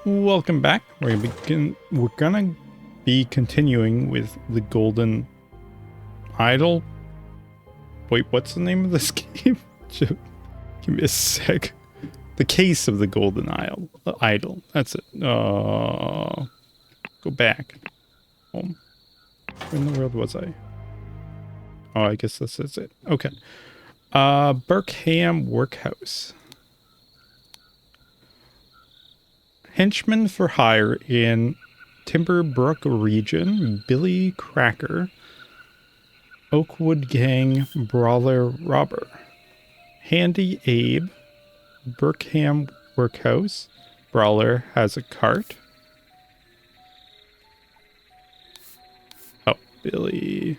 Welcome back. We're gonna be continuing with the Golden Idol. Wait, what's the name of this game? Give me a sec. The Case of the Golden Idol. That's it. Go back. Home. Where in the world was I? Oh, I guess this is it. Okay. Burkham Workhouse. Henchman for hire in Timberbrook region, Billy Cracker, Oakwood Gang Brawler Robber, Handy Abe, Burkham Workhouse, Brawler has a cart. Oh, Billy,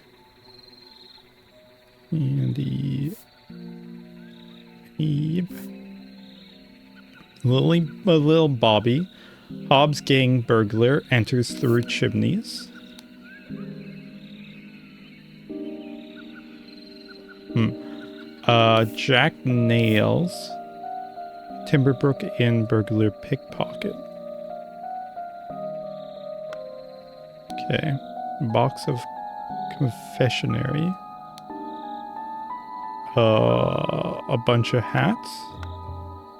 Handy Abe. Little Bobby, Hobbs Gang burglar enters through chimneys. Jack Nails, Timberbrook Inn burglar pickpocket. Okay, box of confectionery. A bunch of hats.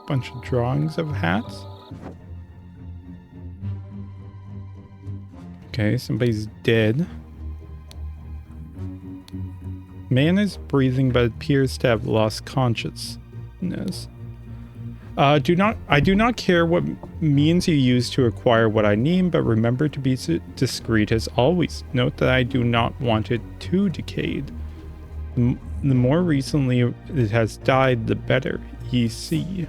Bunch of drawings of hats. Okay, somebody's dead. Man is breathing but appears to have lost consciousness. I do not care what means you use to acquire what I need, but remember to be discreet as always. Note that I do not want it too decayed. The more recently it has died, the better. EC.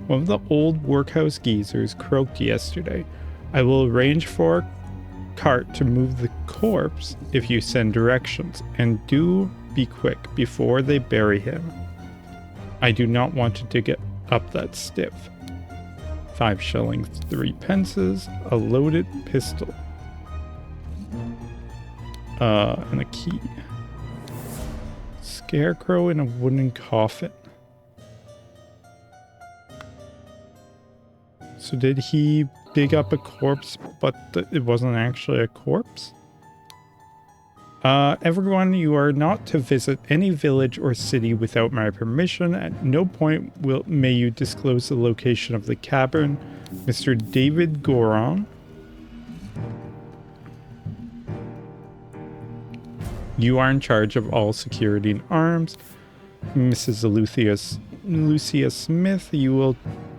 One of the old workhouse geezers croaked yesterday. I will arrange for a cart to move the corpse if you send directions, and do be quick before they bury him. I do not want to dig it up that stiff. 5 shillings, 3 pences, a loaded pistol. And a key. Scarecrow in a wooden coffin. So did he dig up a corpse, but it wasn't actually a corpse? Everyone, you are not to visit any village or city without my permission. At no point may you disclose the location of the cavern. Mr. David Goron. You are in charge of all security and arms. Mrs. Lucia Smith, you will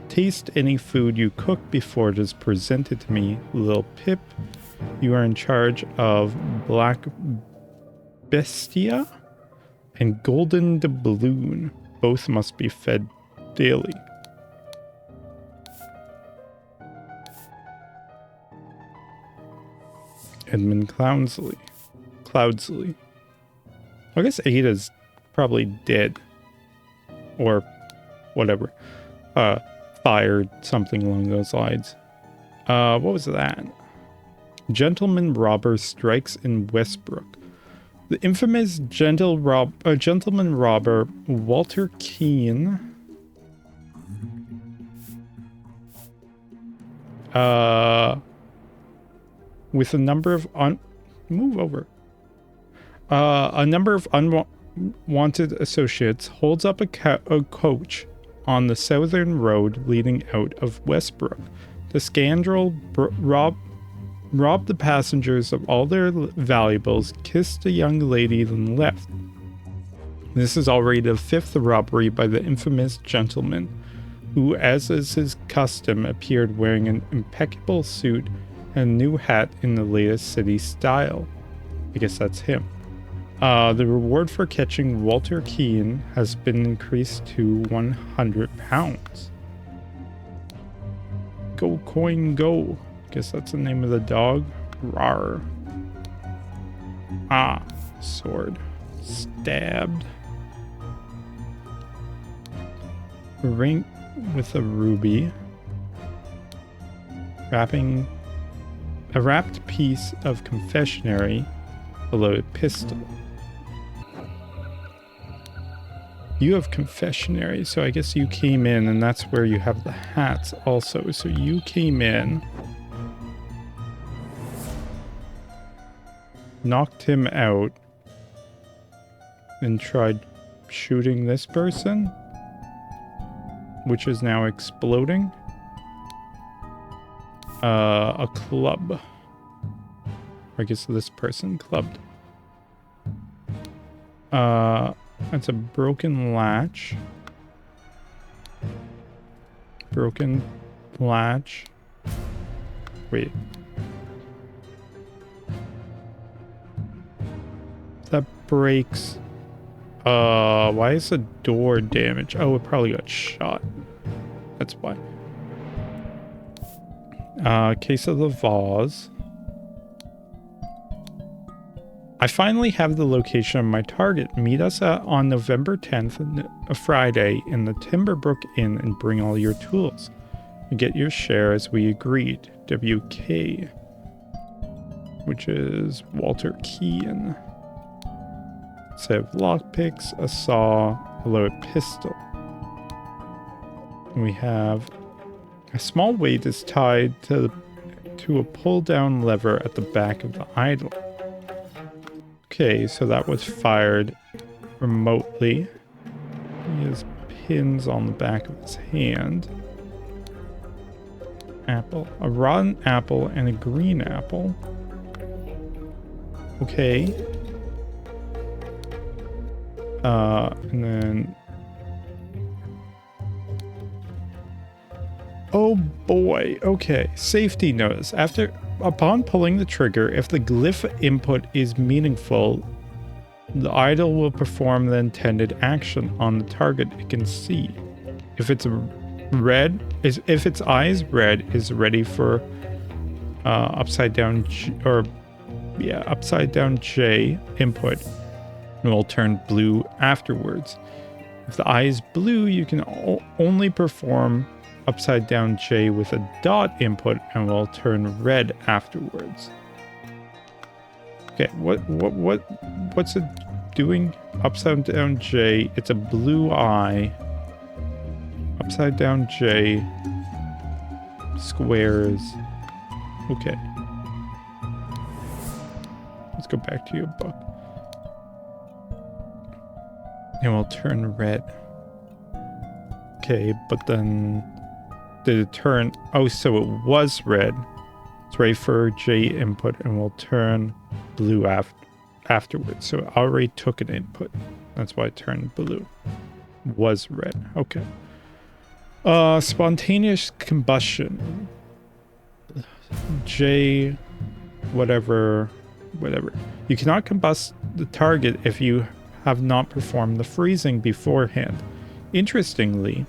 taste any food you cook before it is presented to me. Lil Pip, you are in charge of Black Bestia and Golden Doubloon. Both must be fed daily. Edmund Cloudsley. I guess Ada's probably dead. Or whatever. Fired, something along those lines. What was that? Gentleman robber strikes in Westbrook. The infamous gentleman robber Walter Keane with a number of unwanted associates holds up a coach on the southern road leading out of Westbrook. The scoundrel robbed the passengers of all their valuables, kissed a young lady, then left. This is already the 5th robbery by the infamous gentleman, who, as is his custom, appeared wearing an impeccable suit and a new hat in the latest city style. I guess that's him. The reward for catching Walter Keane has been increased to £100. Go coin go. Guess that's the name of the dog. Rawr. Ah, sword. Stabbed. A ring with a ruby. A wrapped piece of confectionery. A loaded pistol. You have confessionary, so I guess you came in, and that's where you have the hats also. So you came in, knocked him out, and tried shooting this person, which is now exploding. A club. I guess this person clubbed. That's a broken latch. Broken latch. Wait. That breaks. Why is the door damaged? Oh, it probably got shot. That's why. Case of the vase. I finally have the location of my target. Meet us on November 10th, a Friday, in the Timberbrook Inn and bring all your tools. You get your share as we agreed. WK. Which is Walter Keane. Set of lockpicks, a saw, a loaded pistol. And we have a small weight is tied to a pull-down lever at the back of the idol. Okay, so that was fired remotely. He has pins on the back of his hand. Apple. A rotten apple and a green apple. Okay. And then... Oh boy, okay. Safety notice. Upon pulling the trigger, if the glyph input is meaningful, the idol will perform the intended action on the target it can see. If its eye is red, is ready for upside down J input, and will turn blue afterwards. If the eye is blue, you can only perform upside down J with a dot input and will turn red afterwards. Okay, what's it doing? Upside down J, it's a blue eye. Upside down J, squares. Okay. Let's go back to your book. And we'll turn red. Okay, but then did it turn? Oh, so it was red. It's ready for J input and will turn blue afterwards. So it already took an input. That's why it turned blue. Was red. Okay. Spontaneous combustion. J whatever. You cannot combust the target if you have not performed the freezing beforehand. Interestingly,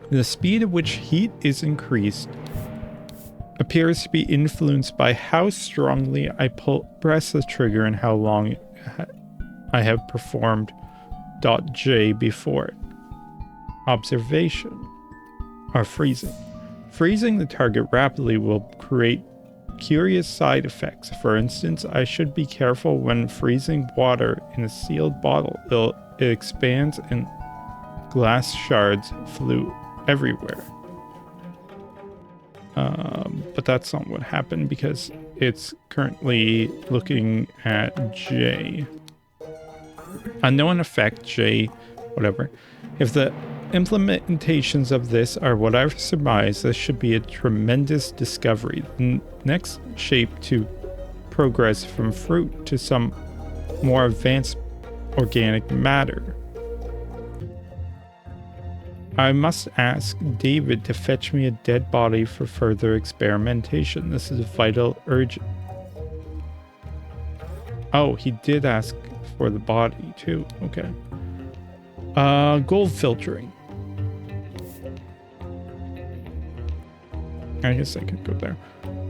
the speed at which heat is increased appears to be influenced by how strongly I press the trigger and how long I have performed .j before it. Observation. Or freezing. Freezing the target rapidly will create curious side effects. For instance, I should be careful when freezing water in a sealed bottle. It expands and glass shards flew everywhere. But that's not what happened because it's currently looking at J. Unknown effect, J, whatever. If the implementations of this are what I've surmised, this should be a tremendous discovery. The next shape to progress from fruit to some more advanced organic matter. I must ask David to fetch me a dead body for further experimentation. This is vital urgent. Oh, he did ask for the body too. Okay. Gold filtering. I guess I could go there.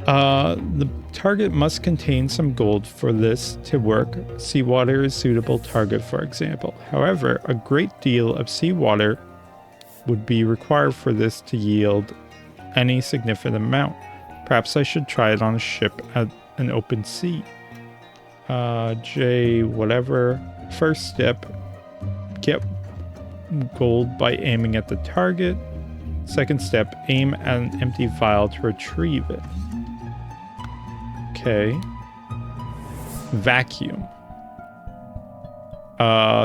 The target must contain some gold for this to work. Seawater is suitable target, for example. However, a great deal of seawater would be required for this to yield any significant amount. Perhaps I should try it on a ship at an open sea. J, whatever. First step, get gold by aiming at the target. Second step, aim at an empty vial to retrieve it. Okay. Vacuum.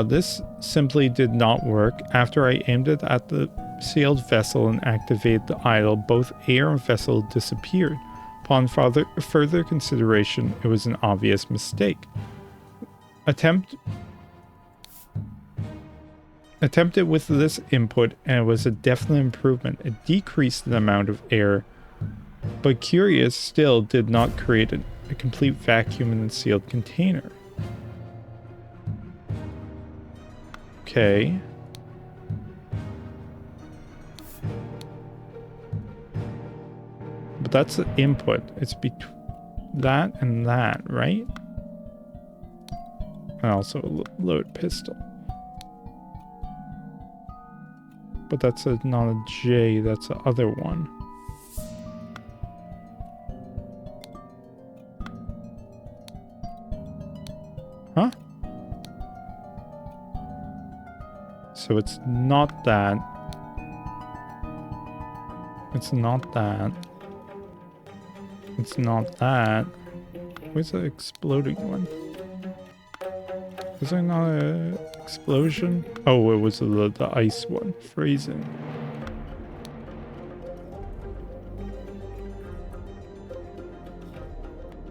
This simply did not work. After I aimed it at the sealed vessel and activated the idol, both air and vessel disappeared. Upon further consideration, it was an obvious mistake. Attempt it with this input, and it was a definite improvement. It decreased the amount of air, but curious still did not create a complete vacuum in the sealed container. Okay. But that's the input. It's between that and that, right? And also a load pistol. But that's not a J, that's the other one. Huh? So it's not that. It's not that. It's not that. Where's the exploding one? Was there not an explosion? Oh, it was the ice one. Freezing.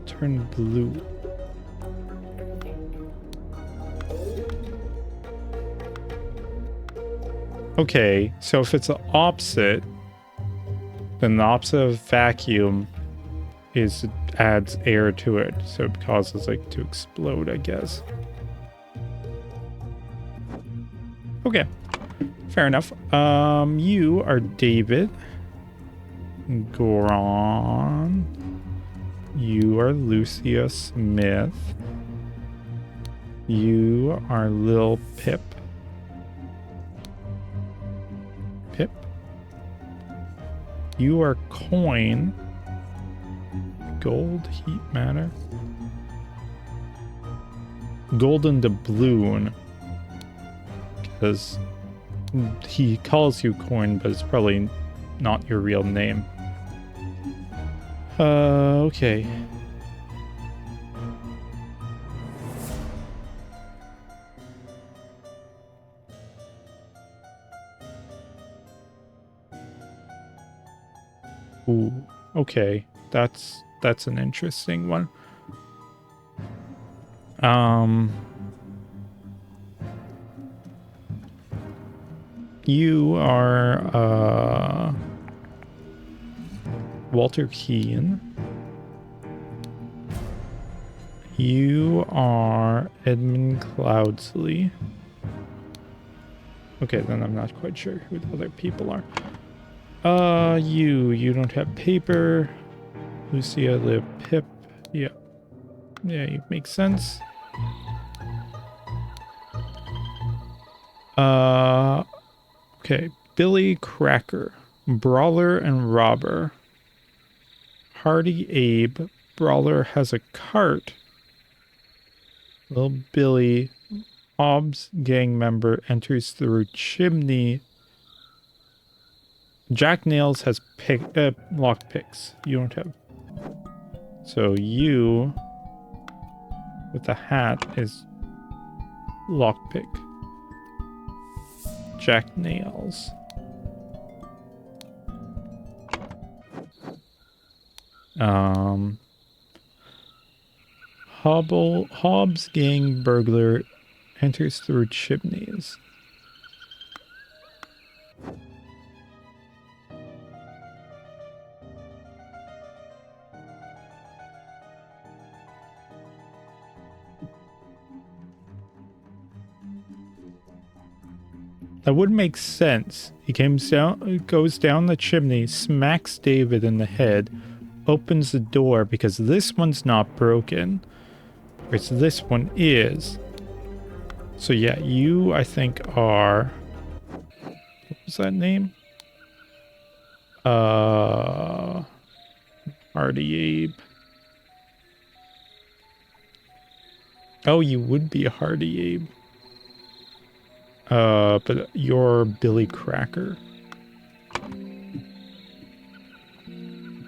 Turn blue. Okay, so if it's the opposite, then the opposite of vacuum is it adds air to it, so it causes like to explode, I guess. Okay, fair enough. You are David. Goron. You are Lucia Smith. You are Lil Pip. Pip. You are Coin. Gold, heat matter. Golden doubloon. Because he calls you Coin, but it's probably not your real name. Okay. Ooh, okay. That's an interesting one. You are Walter Keane. You are Edmund Cloudsley. Okay, then I'm not quite sure who the other people are. You don't have paper. Lucia Le Pip. Yeah. Yeah, it makes sense. Okay. Billy Cracker. Brawler and Robber. Hardy Abe. Brawler has a cart. Little Billy, Hobbs gang member, enters through chimney. Jack Nails has lock picks. You don't have. So you, with the hat, is lockpick. Jack Nails. Hobbs gang burglar enters through chimneys. That would make sense. He goes down the chimney, smacks David in the head, opens the door because this one's not broken. Whereas this one is. So yeah, you, I think, are... What was that name? Hardy Abe. Oh, you would be a Hardy Abe. But you're Billy Cracker.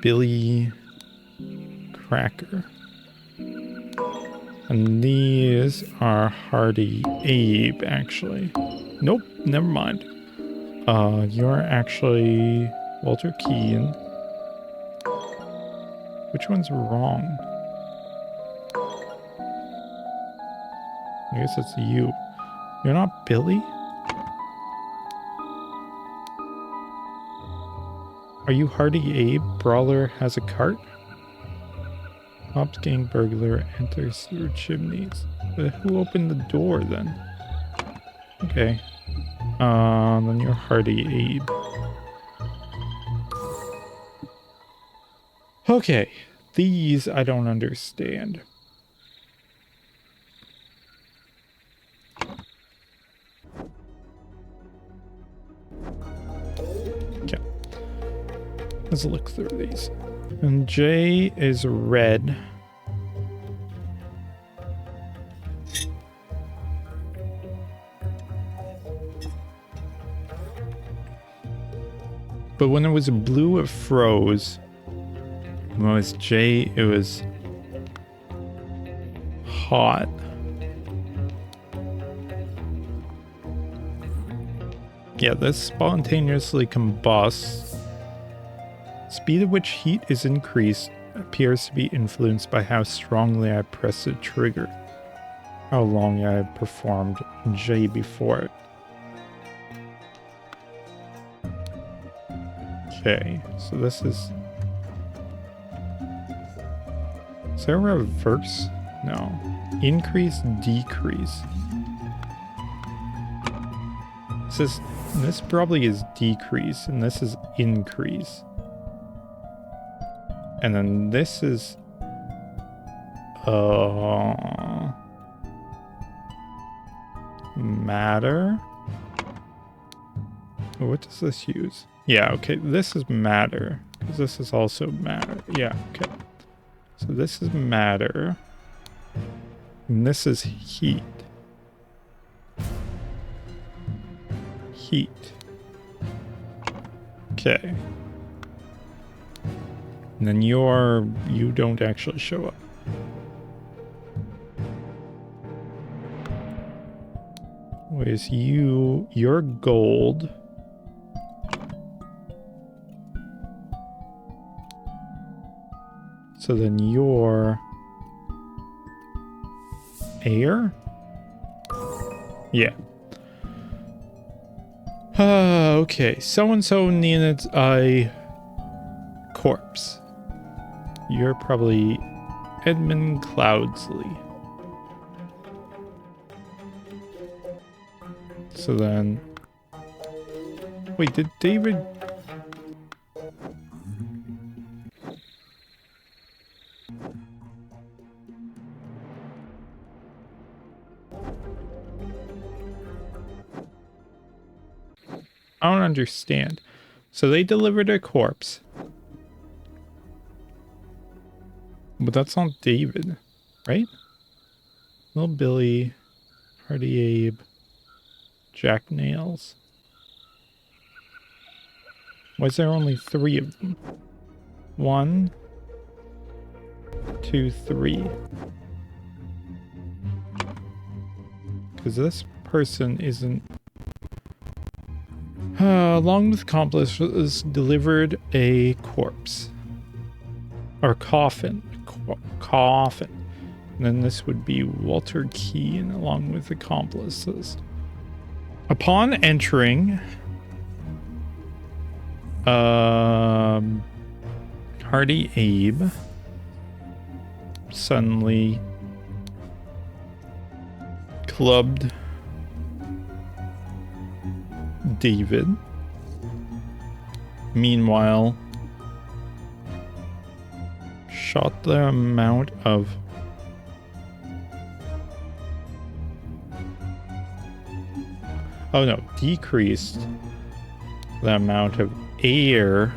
Billy Cracker. And these are Hardy Abe, actually. Nope, never mind. You're actually Walter Keane. Which one's wrong? I guess it's you. You're not Billy? Are you Hardy Abe? Brawler has a cart? Hobbs gang burglar enters through chimneys. But who opened the door then? Okay. Then you're Hardy Abe. Okay. These I don't understand. Okay. Let's look through these. And J is red. But when it was blue, it froze. When it was J, it was hot. Yeah, this spontaneously combusts. Speed at which heat is increased appears to be influenced by how strongly I press the trigger. How long I performed J before it. Okay, so this is... Is there a reverse? No. Increase, decrease. This probably is decrease, and this is increase. And then this is... matter? What does this use? Yeah, okay, this is matter. Because this is also matter. Yeah, okay. So this is matter. And this is heat. Heat. Okay. And then you don't actually show up. Whereas you're gold. So then you're air? Yeah. Okay. So-and-so needed a corpse. You're probably Edmund Cloudsley. So then... Wait, did David... I don't understand. So they delivered a corpse. But that's not David, right? Little Billy, Hardy Abe, Jack Nails. Why is there only 3 of them? 1, 2, 3. Because this person isn't... along with accomplices, delivered a corpse. Or coffin. Coffin. And then this would be Walter Keane along with accomplices. Upon entering... Hardy Abe suddenly clubbed David. Meanwhile, shot the amount of decreased the amount of air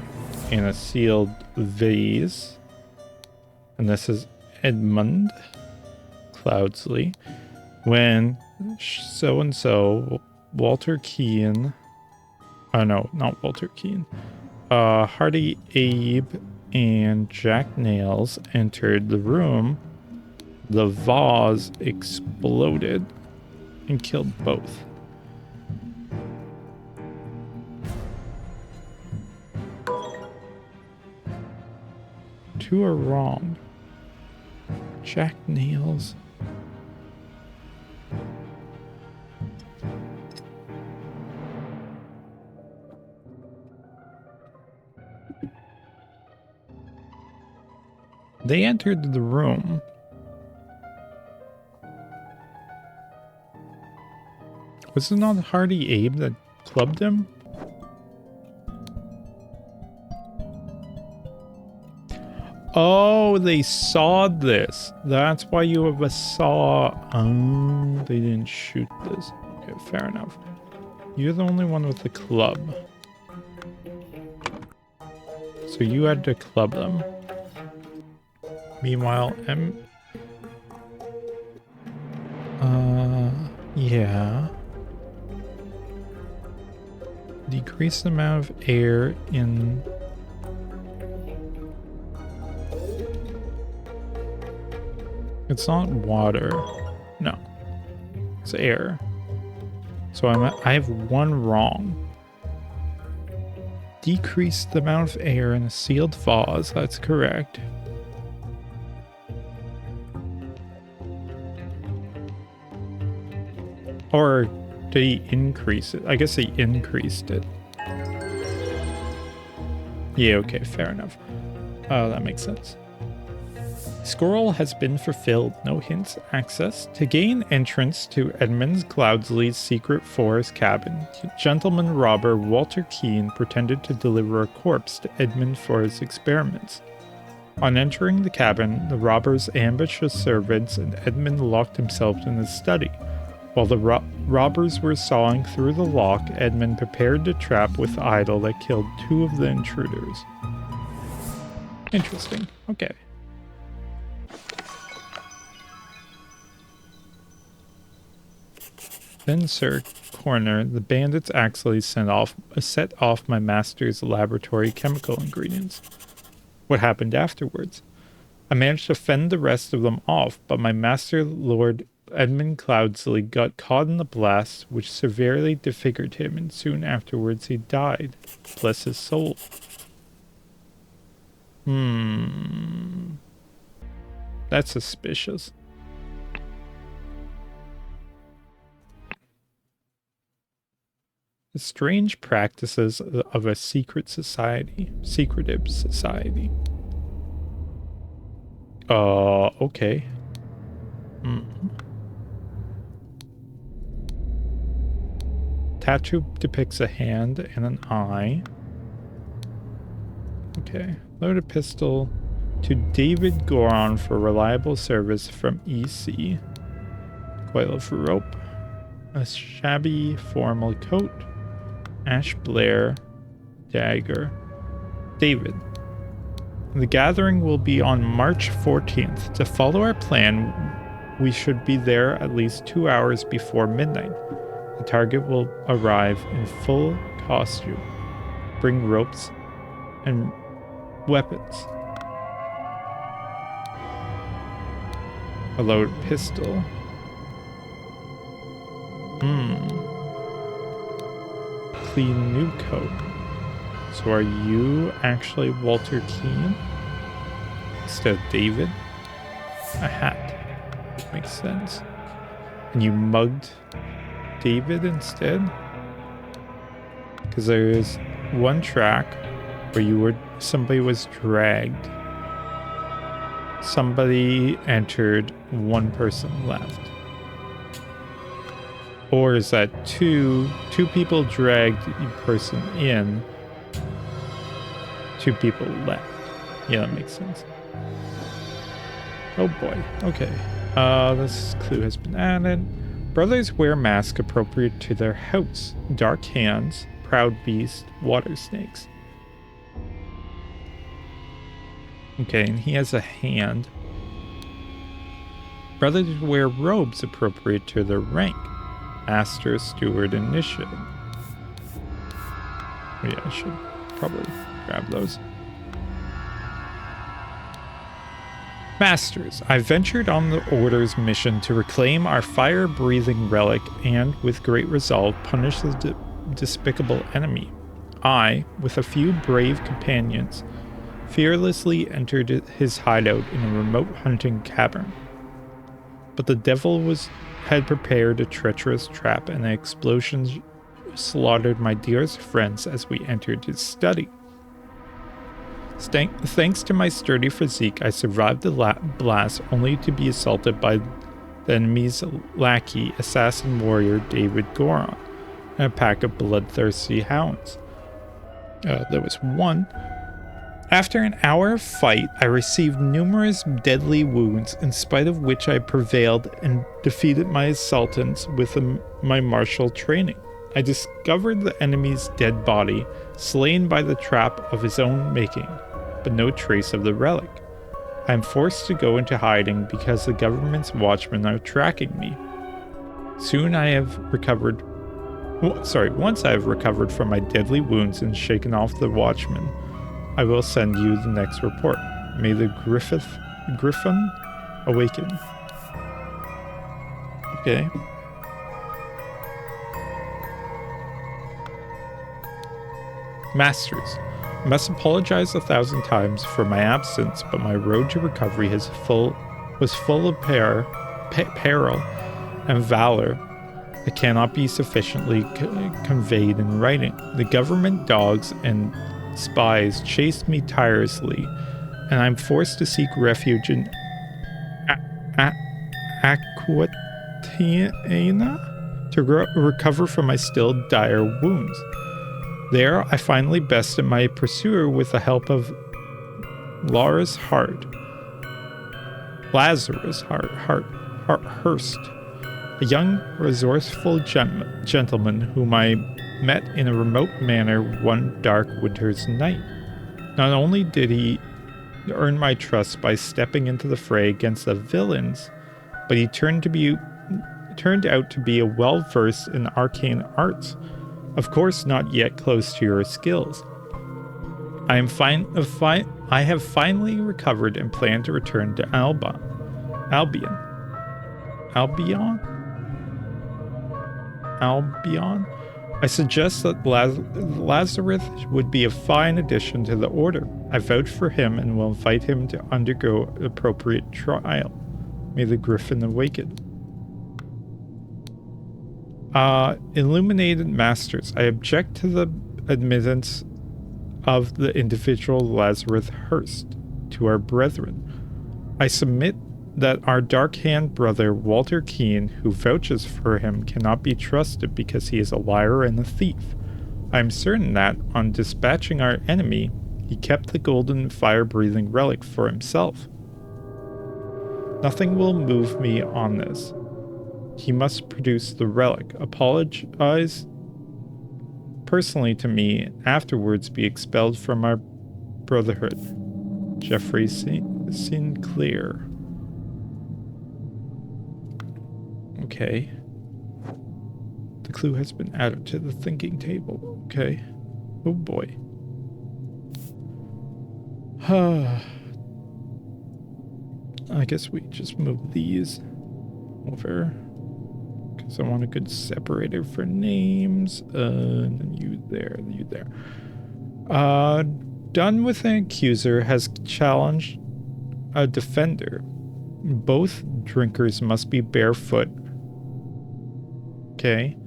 in a sealed vase. And this is Edmund Cloudsley. When so-and-so Walter Keane. Oh no, not Walter Keane. Hardy Abe and Jack Nails entered the room. The vase exploded and killed both. Two are wrong. Jack Nails. They entered the room. Was it not Hardy Abe that clubbed him? Oh, they saw this. That's why you have a saw. They didn't shoot this. Okay, fair enough. You're the only one with the club. So you had to club them. Meanwhile, yeah. Decrease the amount of air in... It's not water. No. It's air. So I have one wrong. Decrease the amount of air in a sealed vase. That's correct. Or did he increase it? I guess he increased it. Yeah, okay, fair enough. Oh, that makes sense. Scroll has been fulfilled. No hints. Access. To gain entrance to Edmund Cloudsley's secret forest cabin, gentleman robber Walter Keane pretended to deliver a corpse to Edmund for his experiments. On entering the cabin, the robbers ambushed the servants and Edmund locked himself in his study. While the robbers were sawing through the lock, Edmund prepared the trap with idol that killed 2 of the intruders. Interesting. Okay. Then, Sir Corner, the bandits actually set off my master's laboratory chemical ingredients. What happened afterwards? I managed to fend the rest of them off, but my master, Lord Edmund Cloudsley, got caught in the blast, which severely disfigured him, and soon afterwards he died. Bless his soul. That's suspicious. The strange practices of a secretive society. Okay. Tattoo depicts a hand and an eye. Okay. Load a pistol to David Goron for reliable service from EC. Coil of rope. A shabby formal coat. Ash Blair. Dagger. David. The gathering will be on March 14th. To follow our plan, we should be there at least 2 hours before midnight. The target will arrive in full costume. Bring ropes and weapons. A loaded pistol. Clean new coat. So are you actually Walter Keane? Instead of David? A hat. Makes sense. And you mugged David instead? Because there is one track where somebody was dragged. Somebody entered, one person left. Or is that two people dragged a person in, 2 people left? Yeah, that makes sense. Oh boy, okay. This clue has been added. Brothers wear masks appropriate to their house. Dark hands, proud beast, water snakes. Okay, and he has a hand. Brothers wear robes appropriate to their rank. Master Steward Initiative. Oh yeah, I should probably grab those. Masters, I ventured on the Order's mission to reclaim our fire-breathing relic and, with great resolve, punish the despicable enemy. I, with a few brave companions, fearlessly entered his hideout in a remote hunting cavern. But the devil had prepared a treacherous trap, and the explosions slaughtered my dearest friends as we entered his study. Thanks to my sturdy physique, I survived the blast, only to be assaulted by the enemy's lackey, assassin warrior David Goron, and a pack of bloodthirsty hounds. There was one. After an hour of fight, I received numerous deadly wounds, in spite of which I prevailed and defeated my assailants with my martial training. I discovered the enemy's dead body, slain by the trap of his own making, but no trace of the relic. I am forced to go into hiding because the government's watchmen are tracking me. Once I have recovered from my deadly wounds and shaken off the watchmen, I will send you the next report. May the Griffin awaken. Okay. Masters, I must apologize 1,000 times for my absence, but my road to recovery was full of peril and valor that cannot be sufficiently conveyed in writing. The government dogs and spies chased me tirelessly, and I'm forced to seek refuge in Aquitaina to recover from my still dire wounds. There, I finally bested my pursuer with the help of Lazarus Hurst, a young, resourceful gentleman whom I met in a remote manner one dark winter's night. Not only did he earn my trust by stepping into the fray against the villains, but he turned out to be well-versed in arcane arts. Of course, not yet close to your skills. I have finally recovered and plan to return to Albion. I suggest that Lazarus would be a fine addition to the Order. I vouch for him and will invite him to undergo appropriate trial. May the Griffin awaken. Illuminated Masters, I object to the admittance of the individual Lazarus Hurst to our brethren. I submit that our dark-hand brother Walter Keene, who vouches for him, cannot be trusted because he is a liar and a thief. I am certain that, on dispatching our enemy, he kept the golden fire-breathing relic for himself. Nothing will move me on this. He must produce the relic, apologize personally to me, and afterwards be expelled from our brotherhood. Jeffrey Sinclair. Okay. The clue has been added to the thinking table. Okay. Oh boy. I guess we just move these over. Because I want a good separator for names. And then you there, you there. Done with an accuser has challenged a defender. Both drinkers must be barefoot. Okay.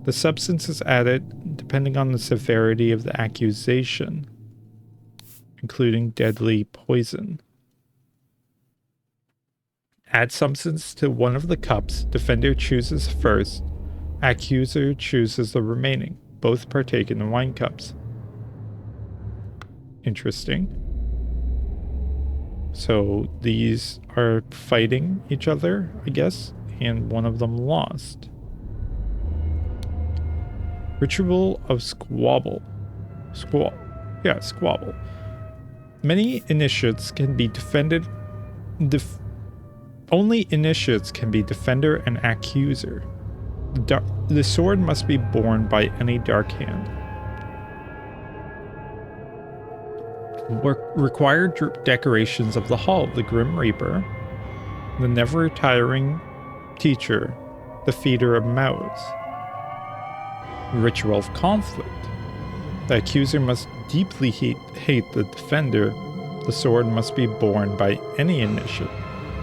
The substance is added depending on the severity of the accusation, including deadly poison. Add substance to one of the cups. Defender chooses first. Accuser chooses the remaining. Both partake in the wine cups. Interesting. So these are fighting each other, I guess, and one of them lost. Ritual of Squabble. Squabble. Many initiates can be defended. Only initiates can be defender and accuser. The sword must be borne by any dark hand. Required decorations of the hall: the Grim Reaper, the never-retiring teacher, the feeder of mouths. Ritual of conflict: the accuser must deeply hate the defender. The sword must be borne by any initiate.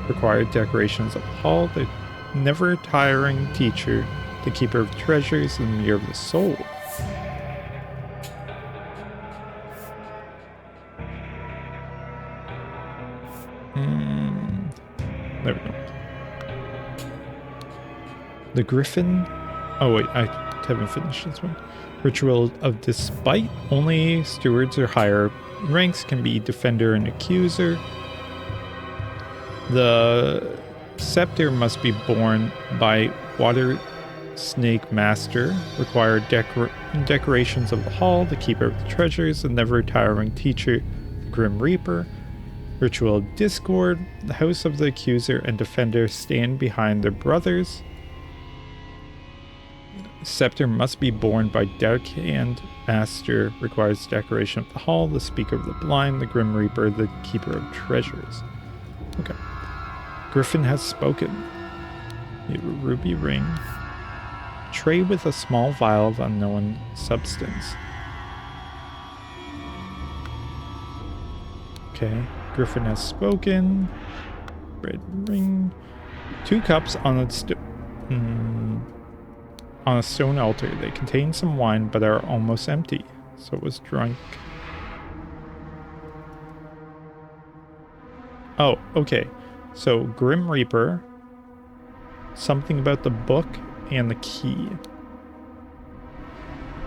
Required decorations of the hall: the never-retiring teacher, the keeper of treasures, and the mirror of the soul. There we go. The Griffin. Oh wait, I haven't finished this one. Ritual of Despite: only stewards or higher ranks can be defender and accuser. The scepter must be borne by Water Snake Master. Required decorations of the hall: the keeper of the treasures, the never-retiring teacher, the Grim Reaper. Ritual of Discord: the house of the accuser and defender stand behind their brothers. Scepter must be borne by Dark Hand Master. Requires decoration of the hall: the speaker of the blind, the Grim Reaper, the keeper of treasures. Okay. Griffin has spoken. You have a ruby ring. Tray with a small vial of unknown substance. Okay. Griffin has spoken. Red ring. 2 cups on a stone altar. They contain some wine but are almost empty. So it was drunk. Oh, okay. So Grim Reaper. Something about the book and the key.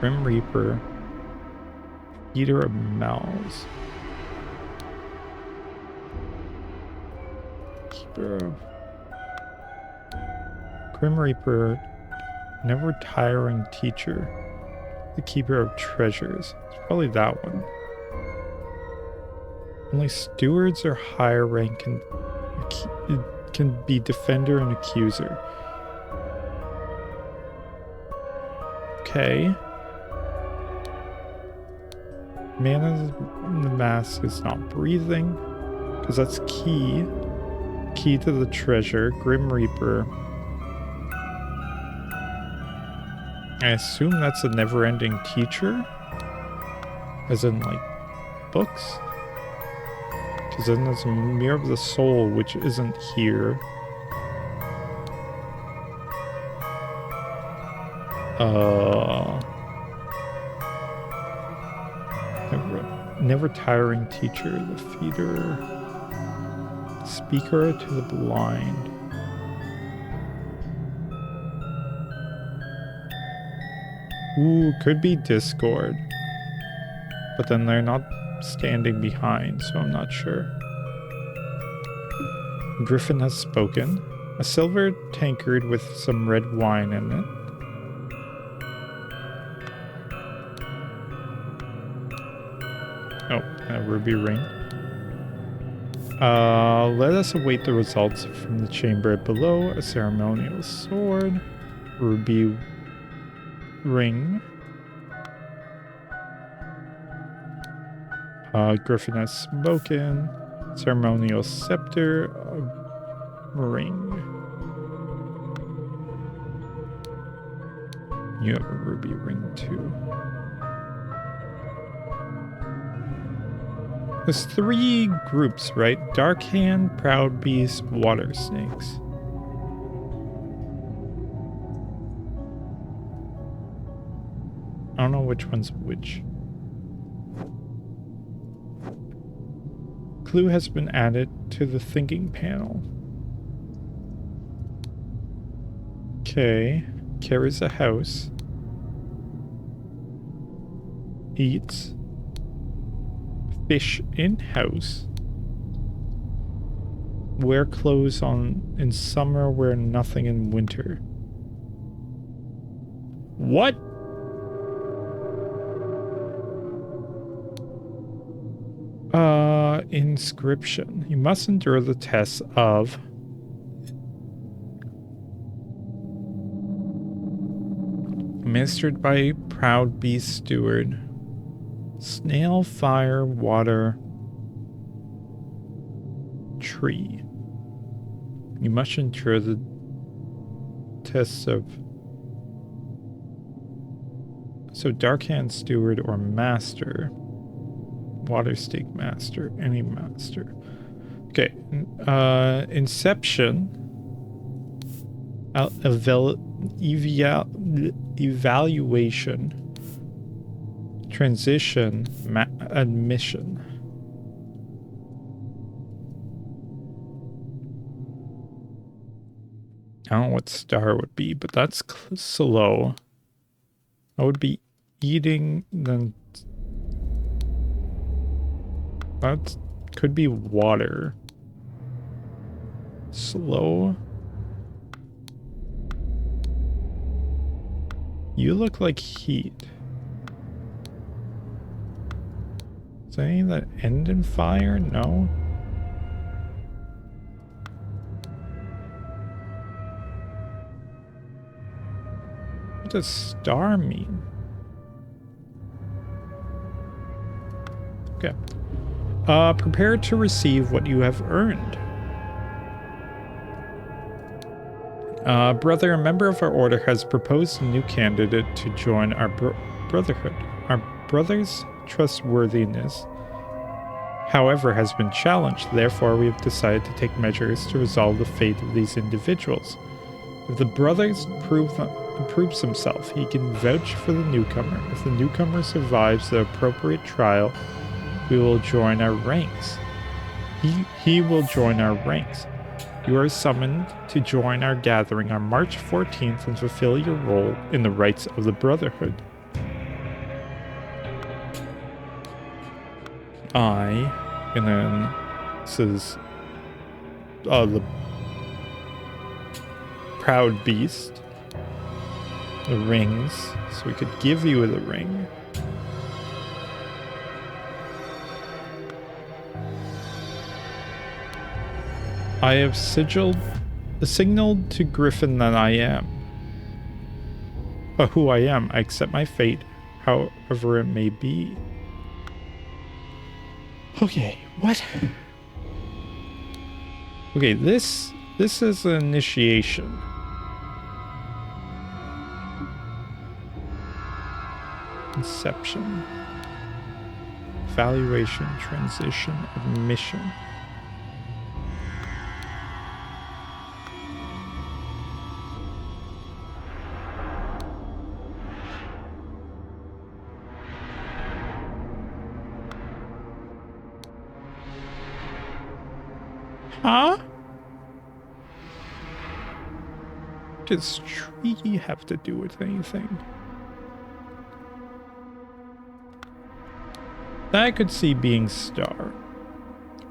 Grim Reaper. Eater of Mouths. Grim Reaper, never tiring teacher, the keeper of treasures. It's probably that one. Only stewards or higher rank can be defender and accuser. Okay. Man in the mask is not breathing, because that's key. Key to the treasure. Grim Reaper. I assume that's a never-ending teacher? As in, like, books? Because then there's a Mirror of the Soul, which isn't here. Never tiring teacher, the feeder. Speaker to the blind. Ooh, could be Discord. But then they're not standing behind, so I'm not sure. Griffin has spoken. A silver tankard with some red wine in it. Oh, a ruby ring. Let us await the results from the chamber below. A ceremonial sword. Ruby ring. Griffin has spoken. Ceremonial scepter. Ring. You have a ruby ring too. There's 3 groups, right? Dark Hand, Proud Beast, Water Snakes. I don't know which one's which. Clue has been added to the thinking panel. Okay. Carries a house. Eats. Fish in house. Wear clothes in summer, wear nothing in winter. What? Inscription. You must endure the tests of Administered by Proud Beast Steward. Snail, fire, water, tree. You must ensure the tests of... So Dark Hand Steward or Master. Water Stake Master. Any Master. Okay. Inception. Evaluation. Transition. Admission. I don't know what star would be, but that's slow. I would be eating, then that could be water. Slow. You look like heat. Is there any that end in fire? No. What does star mean? Okay. Prepare to receive what you have earned. Brother, a member of our order has proposed a new candidate to join our brotherhood. Our brother's trustworthiness, however, has been challenged. Therefore, we have decided to take measures to resolve the fate of these individuals. If the brothers proves himself, he can vouch for the newcomer. If the newcomer survives the appropriate trial, we will join our ranks. He will join our ranks. You are summoned to join our gathering on March 14th and fulfill your role in the rites of the Brotherhood. And then this is the Proud Beast. The rings, so we could give you the ring. I have signaled to Griffin that I am. But who I am, I accept my fate, however it may be. Okay, what? Okay, this is an initiation. Inception. Evaluation, transition, admission. Huh? What does tree have to do with anything? That I could see being star.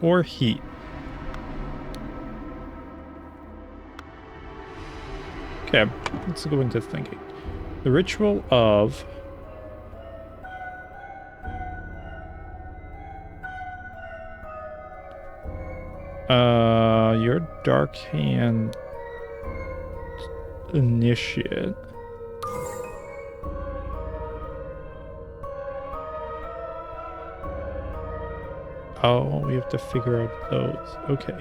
Or heat. Okay, let's go into thinking. The ritual of... your Dark Hand initiate. Oh, we have to figure out those. Okay.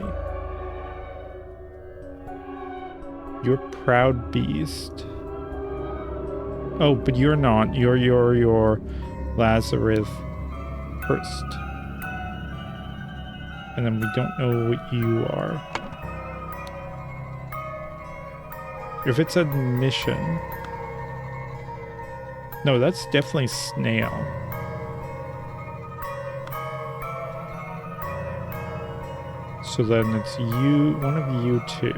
You're Proud Beast. Oh, but you're not. You're Lazarus first. And then we don't know what you are. If it's admission... No, that's definitely snail. So then it's you, one of you two.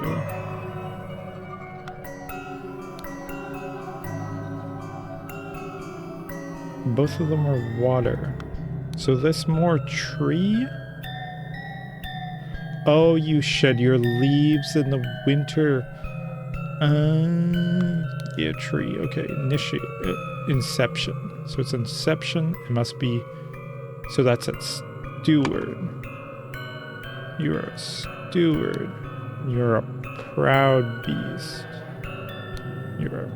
Both of them are water. So this more tree? Oh, you shed your leaves in the winter. Yeah, tree. Okay, initiate. Inception. So it's inception. It must be... So that's at steward. You're a steward. You're a Proud Beast. You're a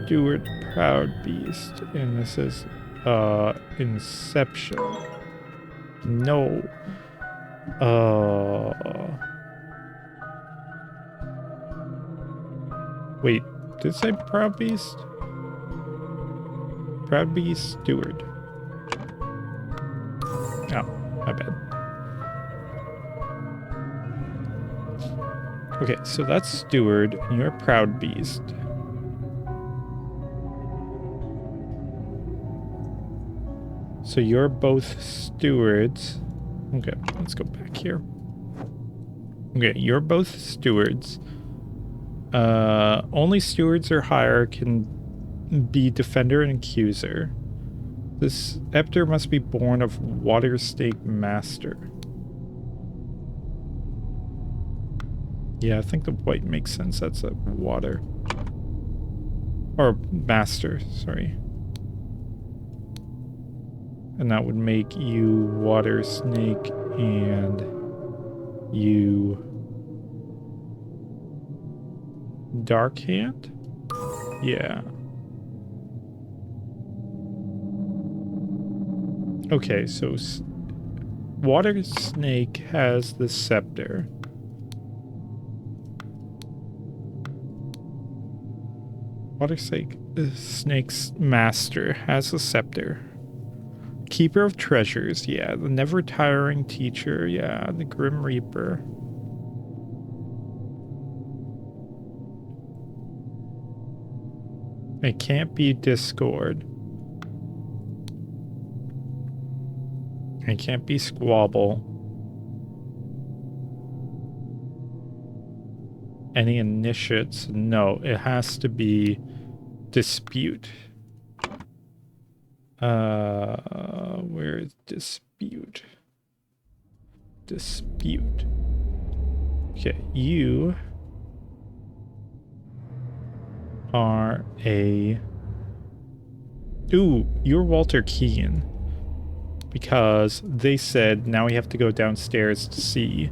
Steward Proud Beast, and this is Inception. No. Wait, did it say Proud Beast? Proud Beast Steward. Oh, my bad. Okay, so that's Steward, and you're Proud Beast. So you're both stewards. Okay, let's go back here. Okay, you're both stewards. Only stewards or higher can be defender and accuser. This Epter must be born of Water Snake Master. Yeah, I think the white makes sense. That's a water. Or master, sorry. And that would make you Water Snake and you Dark Hand? Yeah. Okay, so Water Snake has the scepter. Water Snake's master has a scepter. Keeper of treasures, yeah. The never tiring teacher, yeah. The Grim Reaper. It can't be Discord. It can't be Squabble. Any initiates? No, it has to be Dispute. Where is Dispute? Dispute. Okay, you are a... Ooh, you're Walter Keane. Because they said now we have to go downstairs to see.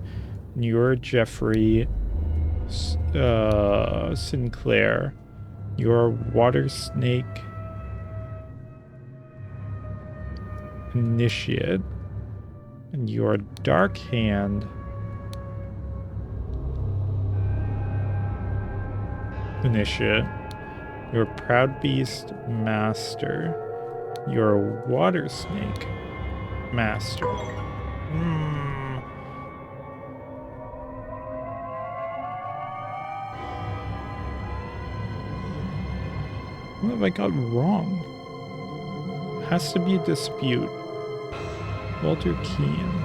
You're Jeffrey Sinclair. You're Water Snake Initiate. And you're Dark Hand Initiate. You're Proud Beast Master. You're Water Snake Master. What have I got wrong? Has to be a dispute. Walter Keane.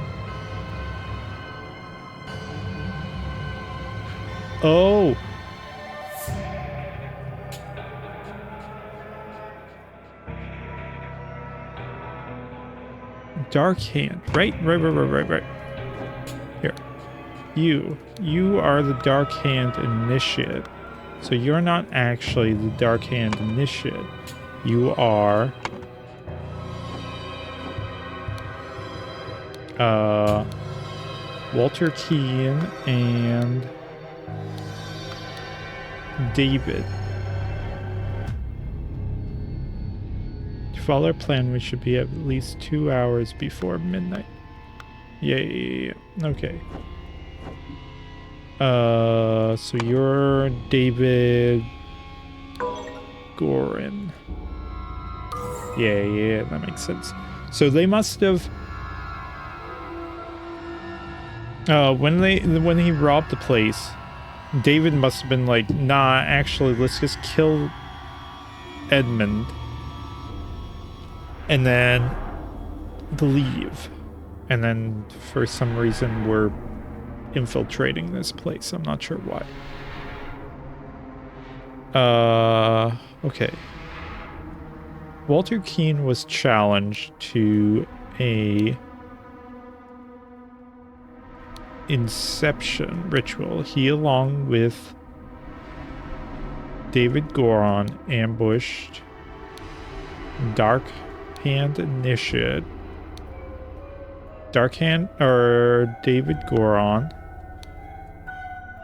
Oh! Dark Hand. Right. Here. You are the Dark Hand Initiate. So you're not actually the Dark Hand Initiate. You are... Walter Keane and... David. To follow our plan, we should be at least 2 hours before midnight. Yeah. Okay. So you're David Gorin. Yeah, that makes sense. So they must have when he robbed the place, David must have been like, nah, actually let's just kill Edmund and then leave. And then for some reason we're infiltrating this place. I'm not sure why. Okay. Walter Keane was challenged to a Inception ritual. He, along with David Goron, ambushed Dark Hand Initiate. Dark Hand, or David Goron,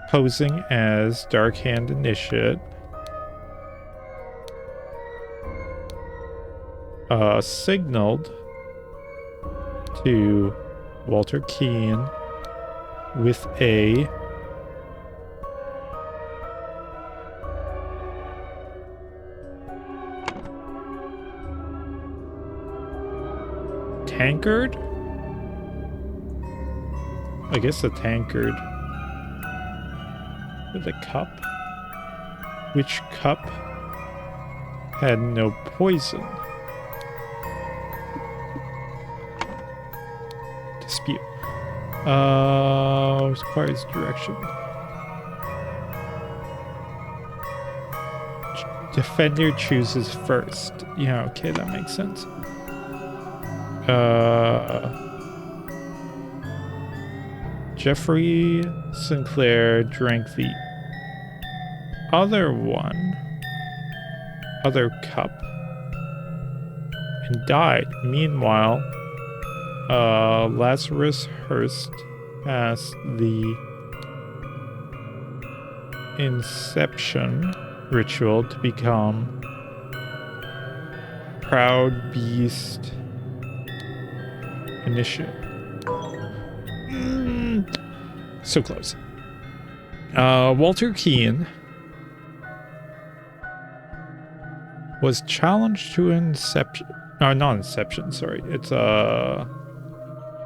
posing as Dark Hand Initiate, signaled to Walter Keane with a tankard? I guess a tankard with a cup. Which cup had no poison? Dispute. Requires direction. Defender chooses first. Yeah, okay, that makes sense. Jeffrey Sinclair drank the other cup and died. Meanwhile, Lazarus Hearst passed the Inception ritual to become Proud Beast Initiate. So close. Walter Keane was challenged to Inception. Not Inception, sorry. It's a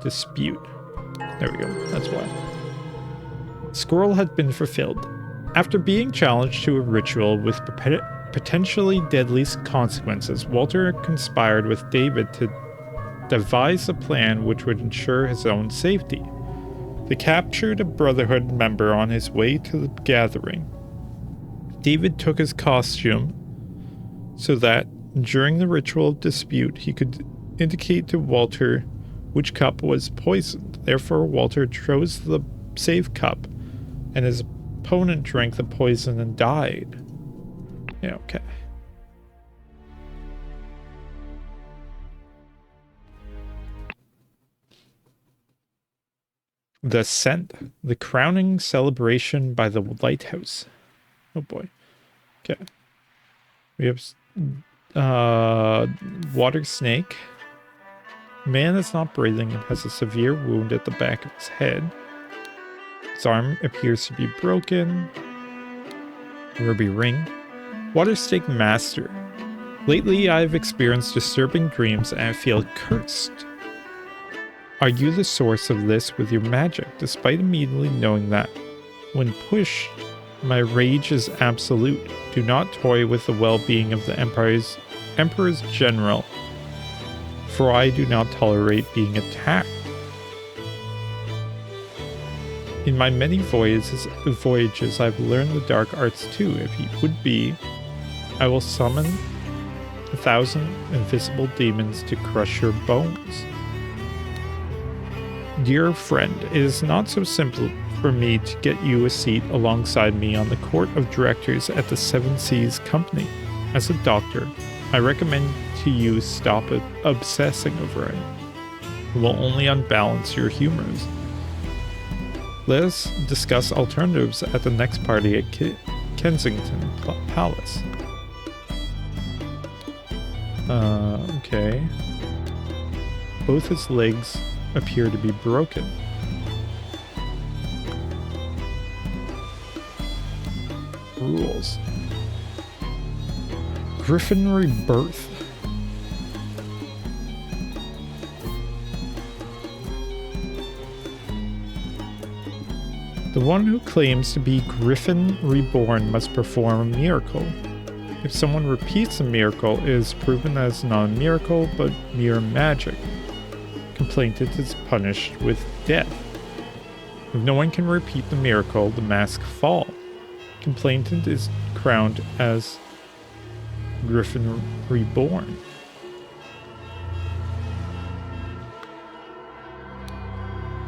dispute. There we go. That's why. Squirrel had been fulfilled. After being challenged to a ritual with potentially deadly consequences, Walter conspired with David to devise a plan which would ensure his own safety. They captured a Brotherhood member on his way to the gathering. David took his costume so that during the ritual dispute he could indicate to Walter which cup was poisoned. Therefore, Walter chose the safe cup, and his opponent drank the poison and died. Yeah, okay. The Ascent, the crowning celebration by the lighthouse. Oh boy. Okay. We have water snake. Man is not breathing and has a severe wound at the back of his head. His arm appears to be broken. Ruby ring. Water snake master. Lately I've experienced disturbing dreams and I feel cursed. Are you the source of this with your magic, despite immediately knowing that, when pushed, my rage is absolute? Do not toy with the well-being of the Emperor's general, for I do not tolerate being attacked. In my many voyages I've learned the dark arts too. If he would be, I will summon 1,000 invisible demons to crush your bones. Dear friend, it is not so simple for me to get you a seat alongside me on the court of directors at the Seven Seas Company. As a doctor, I recommend to you stop obsessing over it. It will only unbalance your humors. Let us discuss alternatives at the next party at Kensington Palace. Okay. Both his legs appear to be broken. Rules. Griffin Rebirth. The one who claims to be Griffin Reborn must perform a miracle. If someone repeats a miracle, it is proven that it's not a miracle, but mere magic. Complainant is punished with death. If no one can repeat the miracle, the mask falls. Complainant is crowned as Griffin Reborn.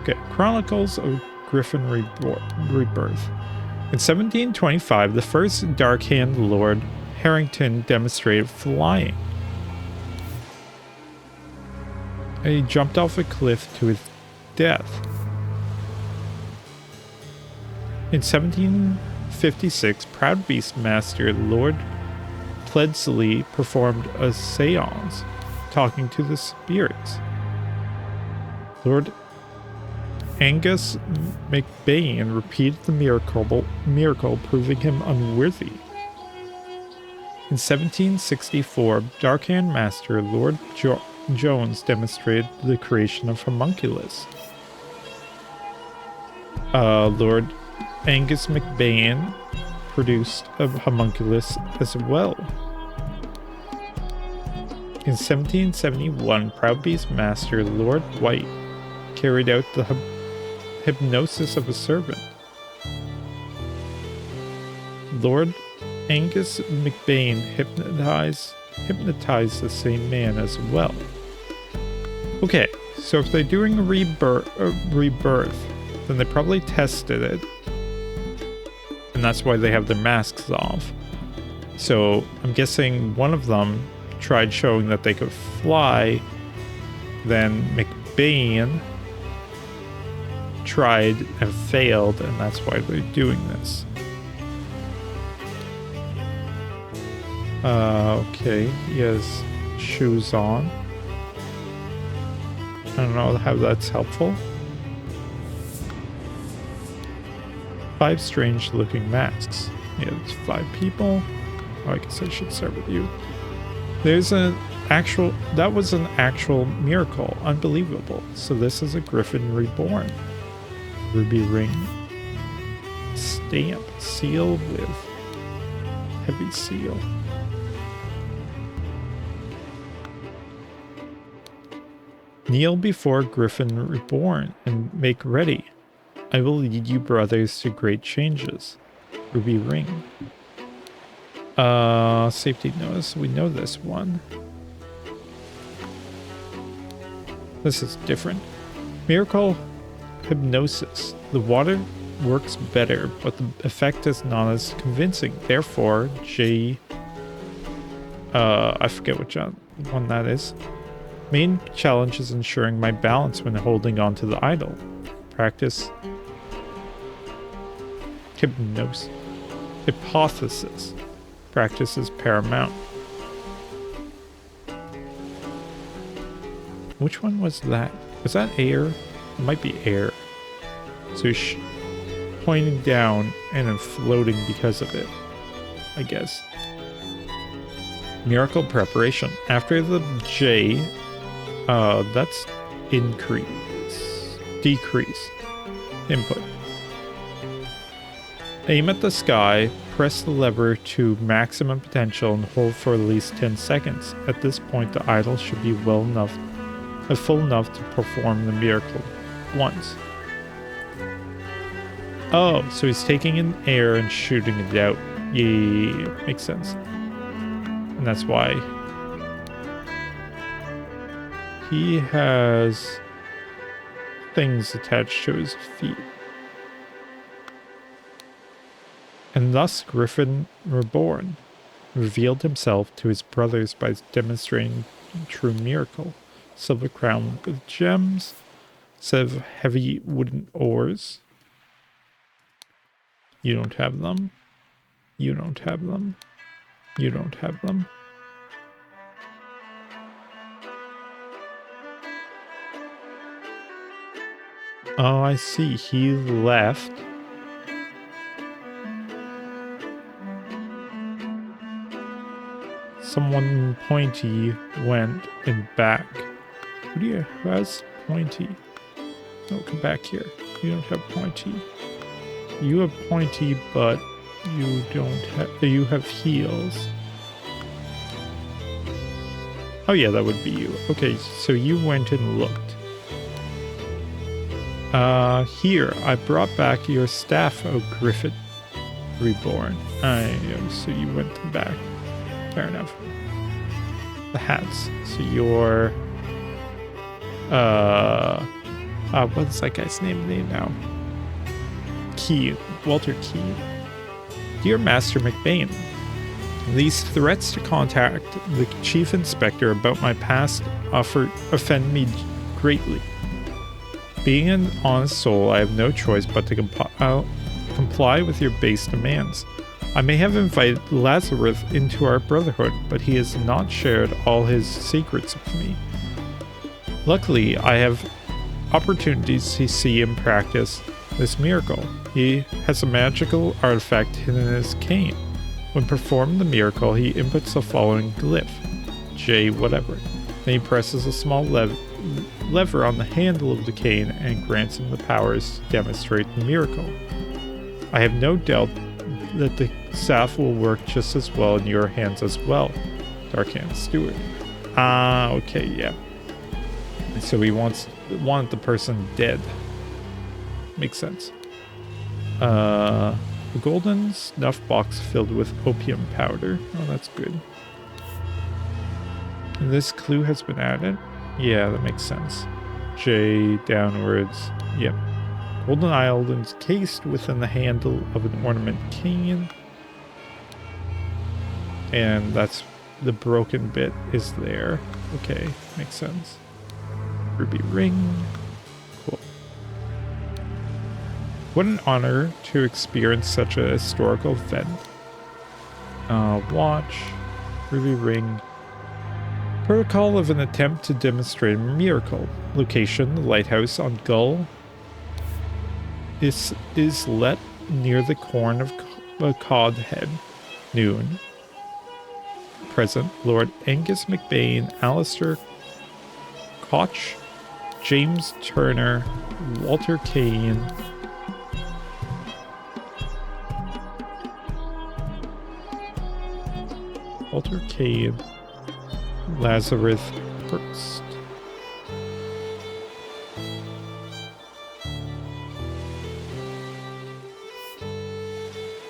Okay, Chronicles of Griffin Rebirth. In 1725, the first Darkhand Lord Harrington demonstrated flying. He jumped off a cliff to his death. In 1756, Proud Beast Master Lord Pledsley performed a seance. talking to the spirits. Lord Angus McBain repeated the miracle, proving him unworthy. In 1764, Darkhand Master Lord Jones demonstrated the creation of homunculus. Lord Angus McBain produced a homunculus as well. In 1771, Proud Beast Master Lord White carried out the hypnosis of a servant. Lord Angus McBain hypnotized the same man as well. Okay, so if they're doing a rebirth, then they probably tested it. And that's why they have their masks off. So I'm guessing one of them tried showing that they could fly. Then McBain tried and failed, and that's why they're doing this. Okay, he has shoes on. I don't know how that's helpful. 5 strange looking masks. Yeah, there's 5 people. Oh, I guess I should start with you. There's that was an actual miracle. Unbelievable. So this is a Griffin reborn. Ruby ring. Stamp. Seal with heavy seal. Kneel before Griffin reborn and make ready. I will lead you brothers to great changes. Ruby ring. Safety notice. We know this one. This is different. Miracle hypnosis. The water works better, but the effect is not as convincing. Therefore, I forget which one that is. Main challenge is ensuring my balance when holding onto the idol. Practice hypothesis. Practice is paramount. Which one was that? Was that air? It might be air. So pointing down and then floating because of it, I guess. Miracle preparation. After the J, that's decrease. Input. Aim at the sky, press the lever to maximum potential and hold for at least 10 seconds. At this point, the idol should be full enough to perform the miracle once. Oh, so he's taking in air and shooting it out. Yeah, makes sense. And that's why he has things attached to his feet. And thus Griffin Reborn revealed himself to his brothers by demonstrating true miracle. Silver crown with gems, set of heavy wooden oars. You don't have them. You don't have them. You don't have them. Oh, I see. He left. Someone pointy went and back. Who has pointy? No, come back here. You don't have pointy. You have pointy, but you don't have. You have heels. Oh yeah, that would be you. Okay, so you went and looked. Here, I brought back your staff, O Griffin Reborn. So you went back. Fair enough. The hats. So you're... what's that guy's name now? Key. Walter Key. Dear Master McBain, these threats to contact the Chief Inspector about my past offend me greatly. Being an honest soul, I have no choice but to comply with your base demands. I may have invited Lazarus into our brotherhood, but he has not shared all his secrets with me. Luckily, I have opportunities to see him practice this miracle. He has a magical artifact hidden in his cane. When performing the miracle, he inputs the following glyph, J whatever. Then he presses a small lever on the handle of the cane and grants him the powers to demonstrate the miracle. I have no doubt that the staff will work just as well in your hands as well, Darkhand Steward. Okay, yeah. So he wanted the person dead. Makes sense. A golden snuff box filled with opium powder. Oh, that's good. And this clue has been added? Yeah, that makes sense. J downwards. Yep. Golden island is cased within the handle of an ornament cane. And that's the broken bit is there. Okay, makes sense. Ruby ring. Cool. What an honor to experience such a historical event. Watch. Ruby ring. Protocol of an attempt to demonstrate a miracle. Location, the lighthouse on Gull. Is let near the corn of Cod Head. Noon. Present, Lord Angus McBain, Alistair Koch, James Turner, Walter Kane, Lazarus Hurst.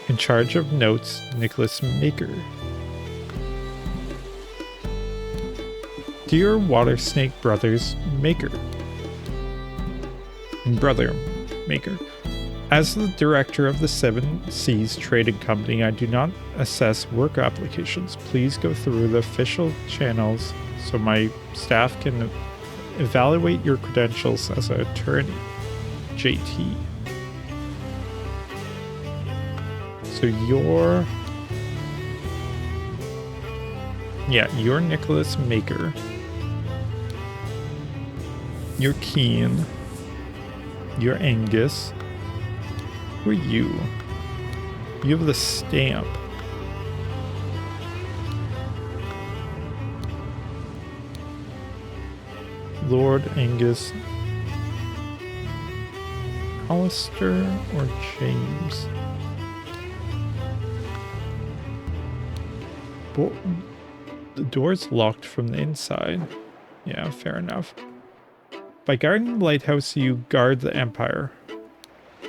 In charge of notes, Nicholas Maker. Dear Water Snake Brothers Maker. Brother Maker. As the director of the Seven Seas Trading Company, I do not assess work applications. Please go through the official channels so my staff can evaluate your credentials as an attorney. JT. So you're Nicholas Maker. You're Keen. You're Angus. Who are you? You have the stamp. Lord Angus. Alistair or James? The door's locked from the inside. Yeah, fair enough. By guarding the lighthouse, you guard the Empire.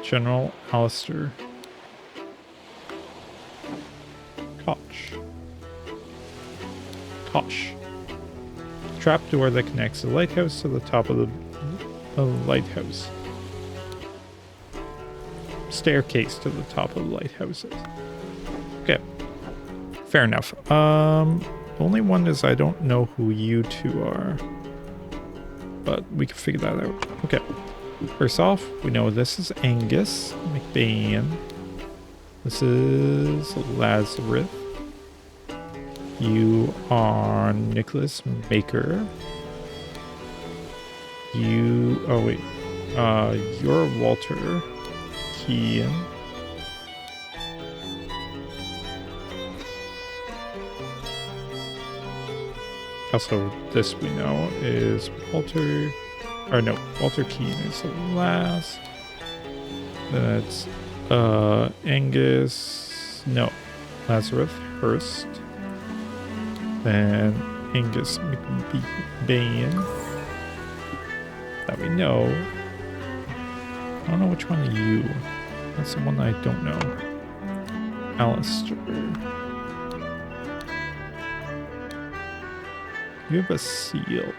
General Alistair Koch. Trapdoor that connects the lighthouse to the top of the lighthouse. Staircase to the top of the lighthouses. Okay. Fair enough. The only one is I don't know who you two are. But we can figure that out. Okay. First off, we know this is Angus McBain. This is Lazarus. You are Nicholas Maker. You're Walter Keane. Also, this we know is Walter Keane is the last. Then it's Lazarus Hurst. Then Angus McBain. That we know. I don't know which one are you. That's the one I don't know. Alistair. You have a seal.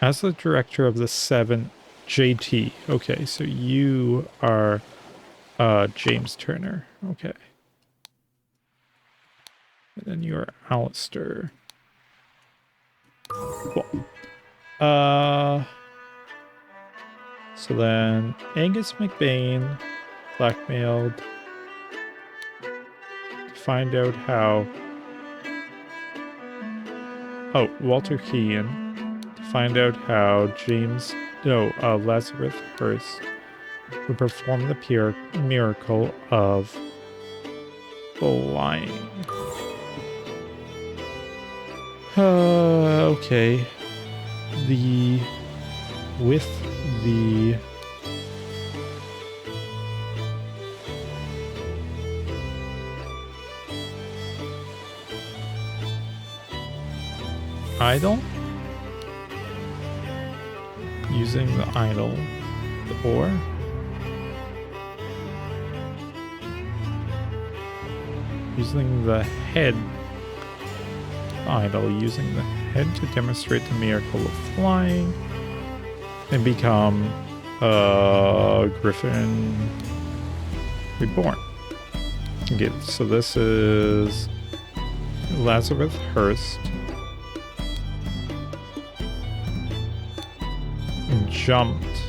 As the director of the Seven, JT. Okay, so you are James Turner. Okay. And then you're Alistair. Cool. So then Angus McBain blackmailed to find out how. Oh, Walter Keane to find out how Lazarus Hearst would perform the miracle of flying. Okay. With the idol, using the idol, or using the head idol, using the head to demonstrate the miracle of flying and become a Griffin reborn. Okay, so this is Lazarus Hearst jumped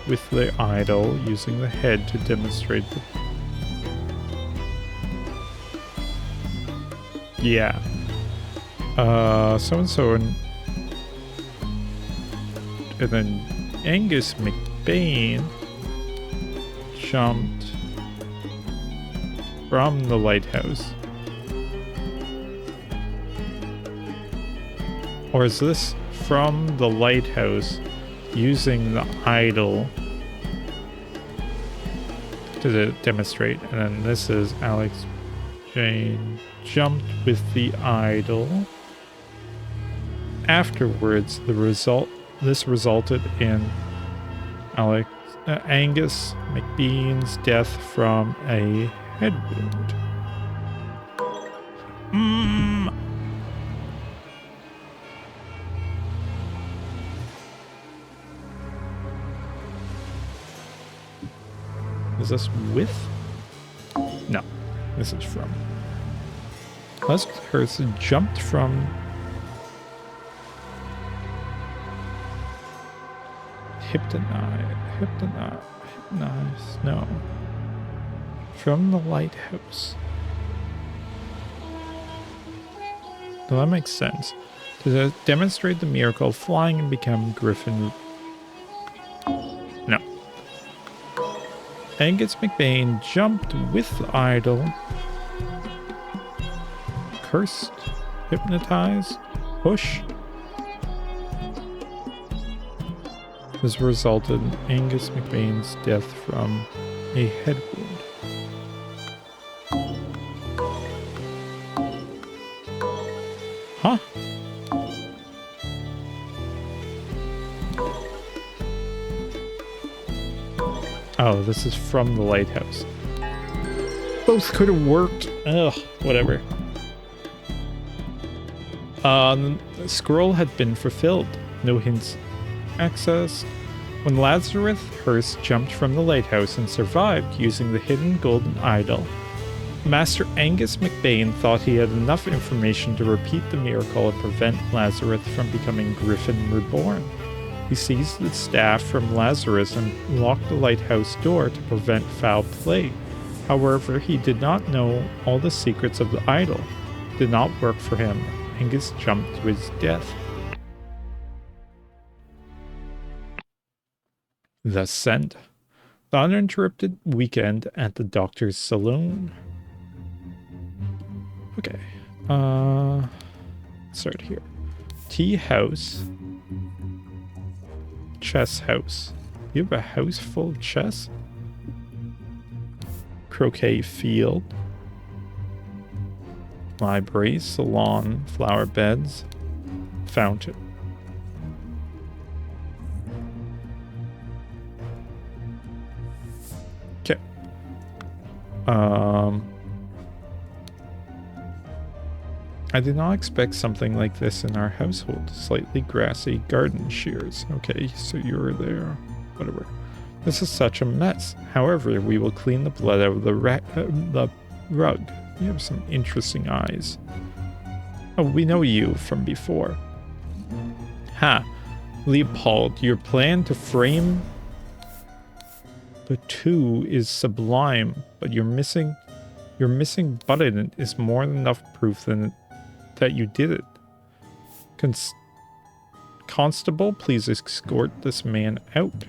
with the idol using the head to demonstrate the... Yeah. So-and-so and then Angus McBain jumped from the lighthouse. Or is this from the lighthouse using the idol to demonstrate? And then this is Alex Jane jumped with the idol. Afterwards, this resulted in Angus McBain's death from a head wound. Is this with? No, this is from. Lazarus Hearst jumped from hypnotize, no. From the lighthouse. Well, that makes sense. To demonstrate the miracle of flying and become Griffin. No. Angus McBain jumped with the idol. Cursed. Hypnotize. Push. This resulted in Angus McBain's death from a head wound. Huh? Oh, this is from the lighthouse. Both could have worked. Ugh, whatever. The scroll had been fulfilled. No hints accessed. When Lazarus Hearst jumped from the lighthouse and survived using the hidden golden idol, Master Angus McBain thought he had enough information to repeat the miracle and prevent Lazarus from becoming Griffin Reborn. He seized the staff from Lazarus and locked the lighthouse door to prevent foul play. However, he did not know all the secrets of the idol. It did not work for him. Angus jumped to his death. The Scent. The uninterrupted weekend at the doctor's saloon. Okay. Start here. Tea house. Chess house. You have a house full of chess? Croquet field. Library, salon, flower beds, fountain. Okay. I did not expect something like this in our household. Slightly grassy garden shears. Okay, so you were there. Whatever. This is such a mess. However, we will clean the blood out of the rug. You have some interesting eyes. Oh, we know you from before. Ha! Leopold, your plan to frame the two is sublime, but your missing button is more than enough proof that you did it. Constable, please escort this man out.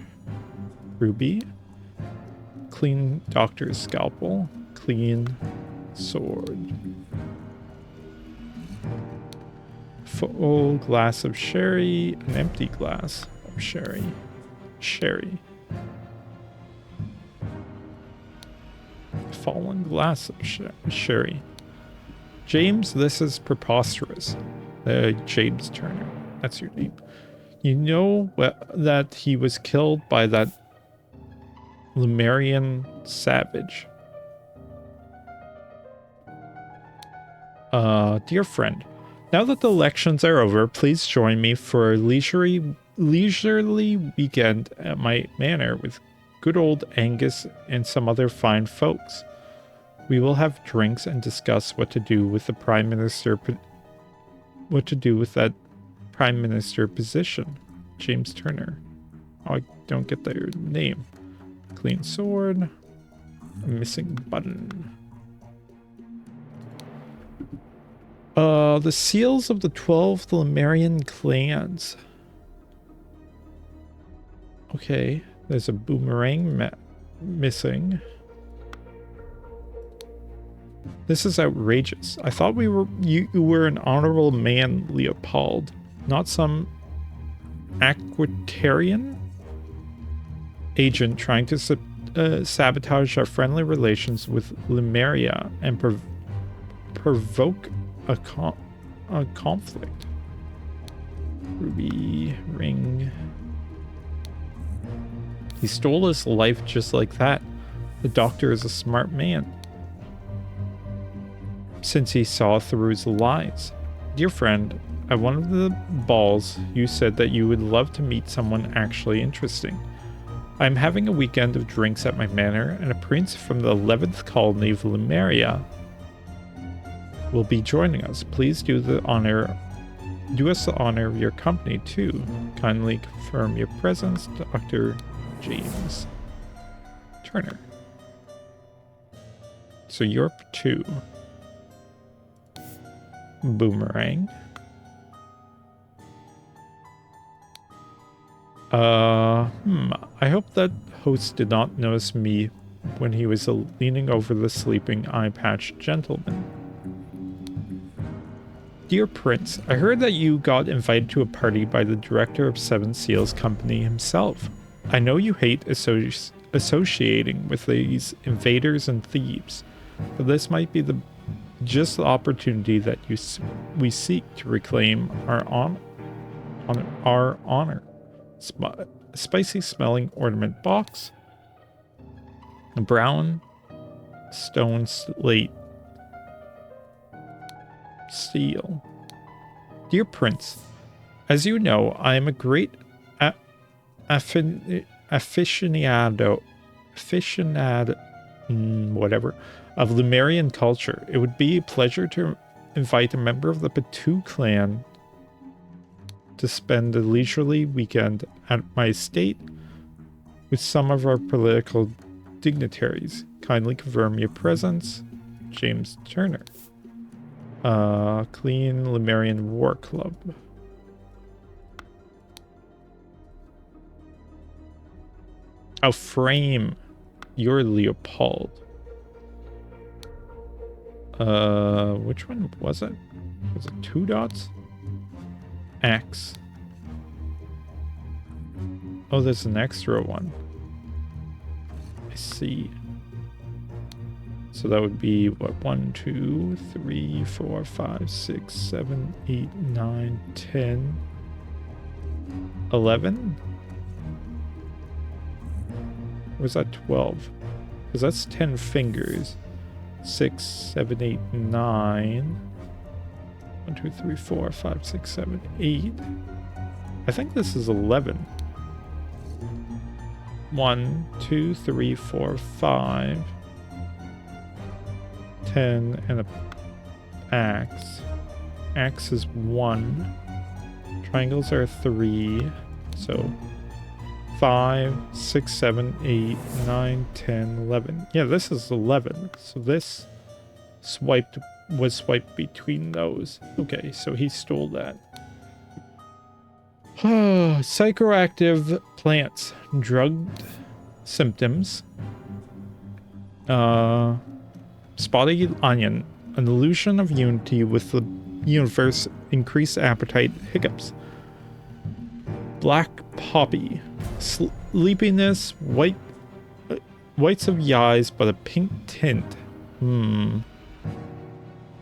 Ruby, clean doctor's scalpel, clean sword. Full glass of sherry, an empty glass of sherry. Sherry. Fallen glass of sherry. James, this is preposterous. James Turner, that's your name. You know that he was killed by that Lemurian savage. Dear friend, now that the elections are over, please join me for a leisurely weekend at my manor with good old Angus and some other fine folks. We will have drinks and discuss what to do with the Prime Minister that Prime Minister position. James Turner. Oh, I don't get their name. Clean sword. A missing button. The seals of the 12 Lemurian clans. Okay, there's a boomerang missing. This is outrageous. I thought you were an honorable man, Leopold, not some Aquitarian agent trying to sabotage our friendly relations with Lemuria and provoke a conflict. Ruby ring. He stole his life just like that. The doctor is a smart man, since he saw through his lies. Dear friend, at one of the balls, you said that you would love to meet someone actually interesting. I'm having a weekend of drinks at my manor, and a prince from the 11th colony of Lemuria will be joining us. Please do us the honor of your company too. Kindly confirm your presence, Dr. James Turner. So you're 2. Boomerang. I hope that host did not notice me when he was leaning over the sleeping eye-patched gentleman. Dear Prince, I heard that you got invited to a party by the director of Seven Seals Company himself. I know you hate associating with these invaders and thieves, but this might be just the opportunity that we seek to reclaim our honor. Spicy smelling ornament box. A brown stone slate. Seal. Dear Prince, as you know, I am a great aficionado, whatever, of Lemurian culture. It would be a pleasure to invite a member of the Patu clan to spend a leisurely weekend at my estate with some of our political dignitaries. Kindly confirm your presence. James Turner. Clean Lemurian War Club. I'll frame your Leopold. Which one was it? Was it 2 dots? X. Oh, there's an extra one. I see. So that would be what? 1, 2, 3, 4, 5, 6, 7, 8, 9, 10, 11? Or was that 12? Because that's 10 fingers. 6, 7, 8, 9. 1, 2, 3, 4, 5, 6, 7, 8. I think this is 11. 1, 2, 3, 4, 5. 10 and a axe. Axe is 1. Triangles are 3. So 5, 6, 7, 8, 9, 10, 11. Yeah, this is 11. So this was swiped between those. Okay, so he stole that. Psychoactive plants. Drugged symptoms. Spotty onion. An illusion of unity with the universe. Increased appetite. Hiccups. Black poppy. Sleepiness. Whites of the eyes, but a pink tint.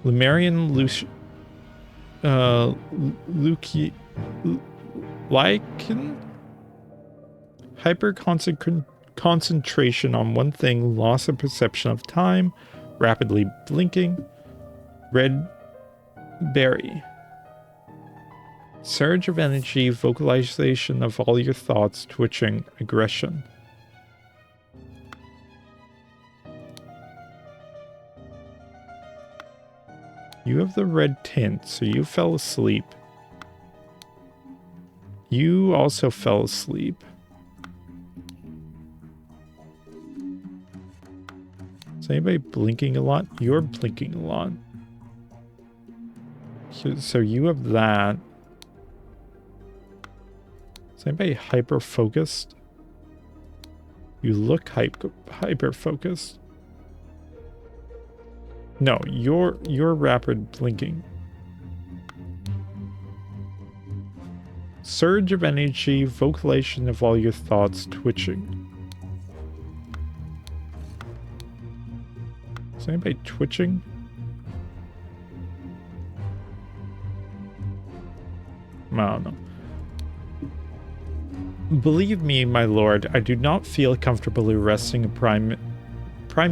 Lemurian lichen? Hyper concentration on one thing, loss of perception of time, rapidly blinking. Red berry. Surge of energy, vocalization of all your thoughts, twitching, aggression. You have the red tint, so you fell asleep. You also fell asleep. Is anybody blinking a lot? You're blinking a lot. So you have that. Is anybody hyper-focused? You look hyper-focused. No, you're rapid blinking. Surge of energy, vocalization of all your thoughts, twitching. Is anybody twitching? I don't know. Believe me, my lord, I do not feel comfortable arresting a prime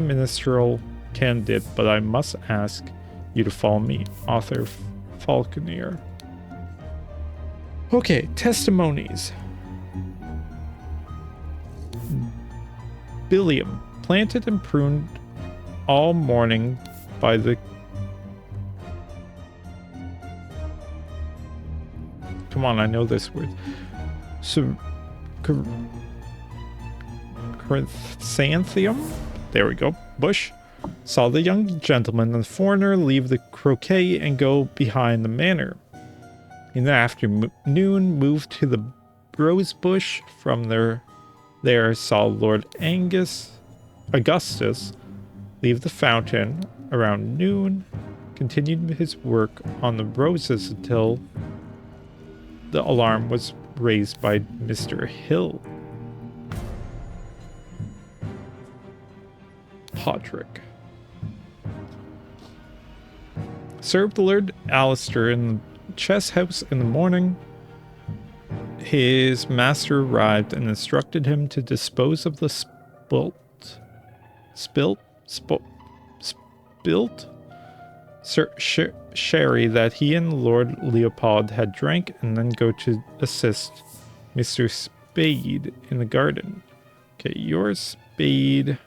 ministerial candidate, but I must ask you to follow me. Author Falconer. Okay, testimonies. Billiam, planted and pruned all morning by the... Come on, I know this word. So, Chrysanthemum? There we go. Bush. Saw the young gentleman and the foreigner leave the croquet and go behind the manor. In the afternoon, moved to the rose bush. From there saw Lord Augustus leave the fountain around noon. Continued his work on the roses until the alarm was raised by Mr. Hill. Podrick. Served Lord Alistair in the chess house in the morning. His master arrived and instructed him to dispose of the spilt sherry that he and Lord Leopold had drank, and then go to assist Mr. Spade in the garden. Okay, your Spade,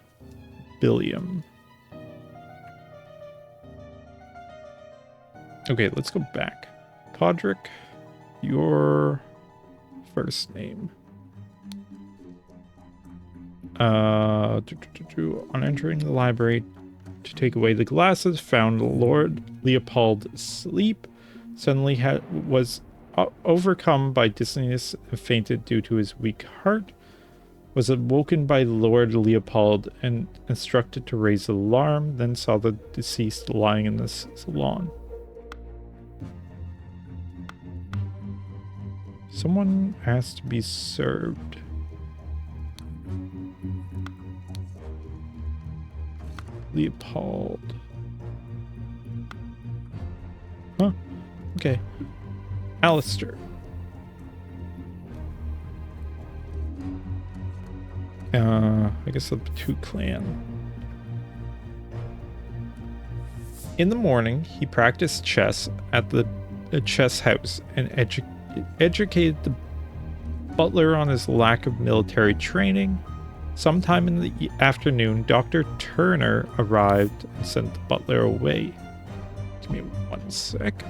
Billiam. Okay, let's go back. Podrick, your first name. On entering the library to take away the glasses, found Lord Leopold asleep. Suddenly was overcome by dizziness and fainted due to his weak heart. Was awoken by Lord Leopold and instructed to raise the alarm, then saw the deceased lying in the salon. Someone asked to be served. Leopold. Huh. Okay. Alistair. I guess the two clan. In the morning, he practiced chess at the chess house and educated the butler on his lack of military training. Sometime in the afternoon, Dr. Turner arrived and sent the butler away. Give me 1 sec.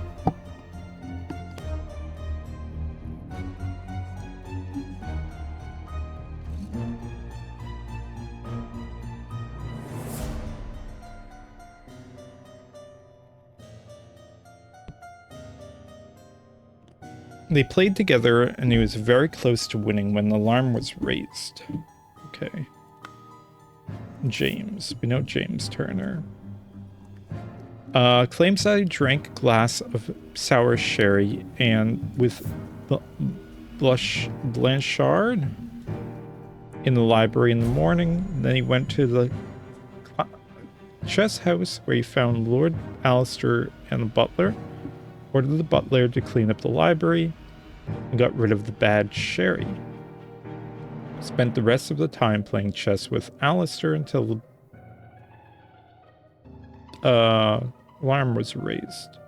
They played together, and he was very close to winning when the alarm was raised. Okay. James. We know James Turner. Claims that he drank a glass of sour sherry and with Blanchard in the library in the morning. Then he went to the chess house where he found Lord Alistair and the butler, ordered the butler to clean up the library, and got rid of the bad sherry. Spent the rest of the time playing chess with Alistair until the alarm was raised.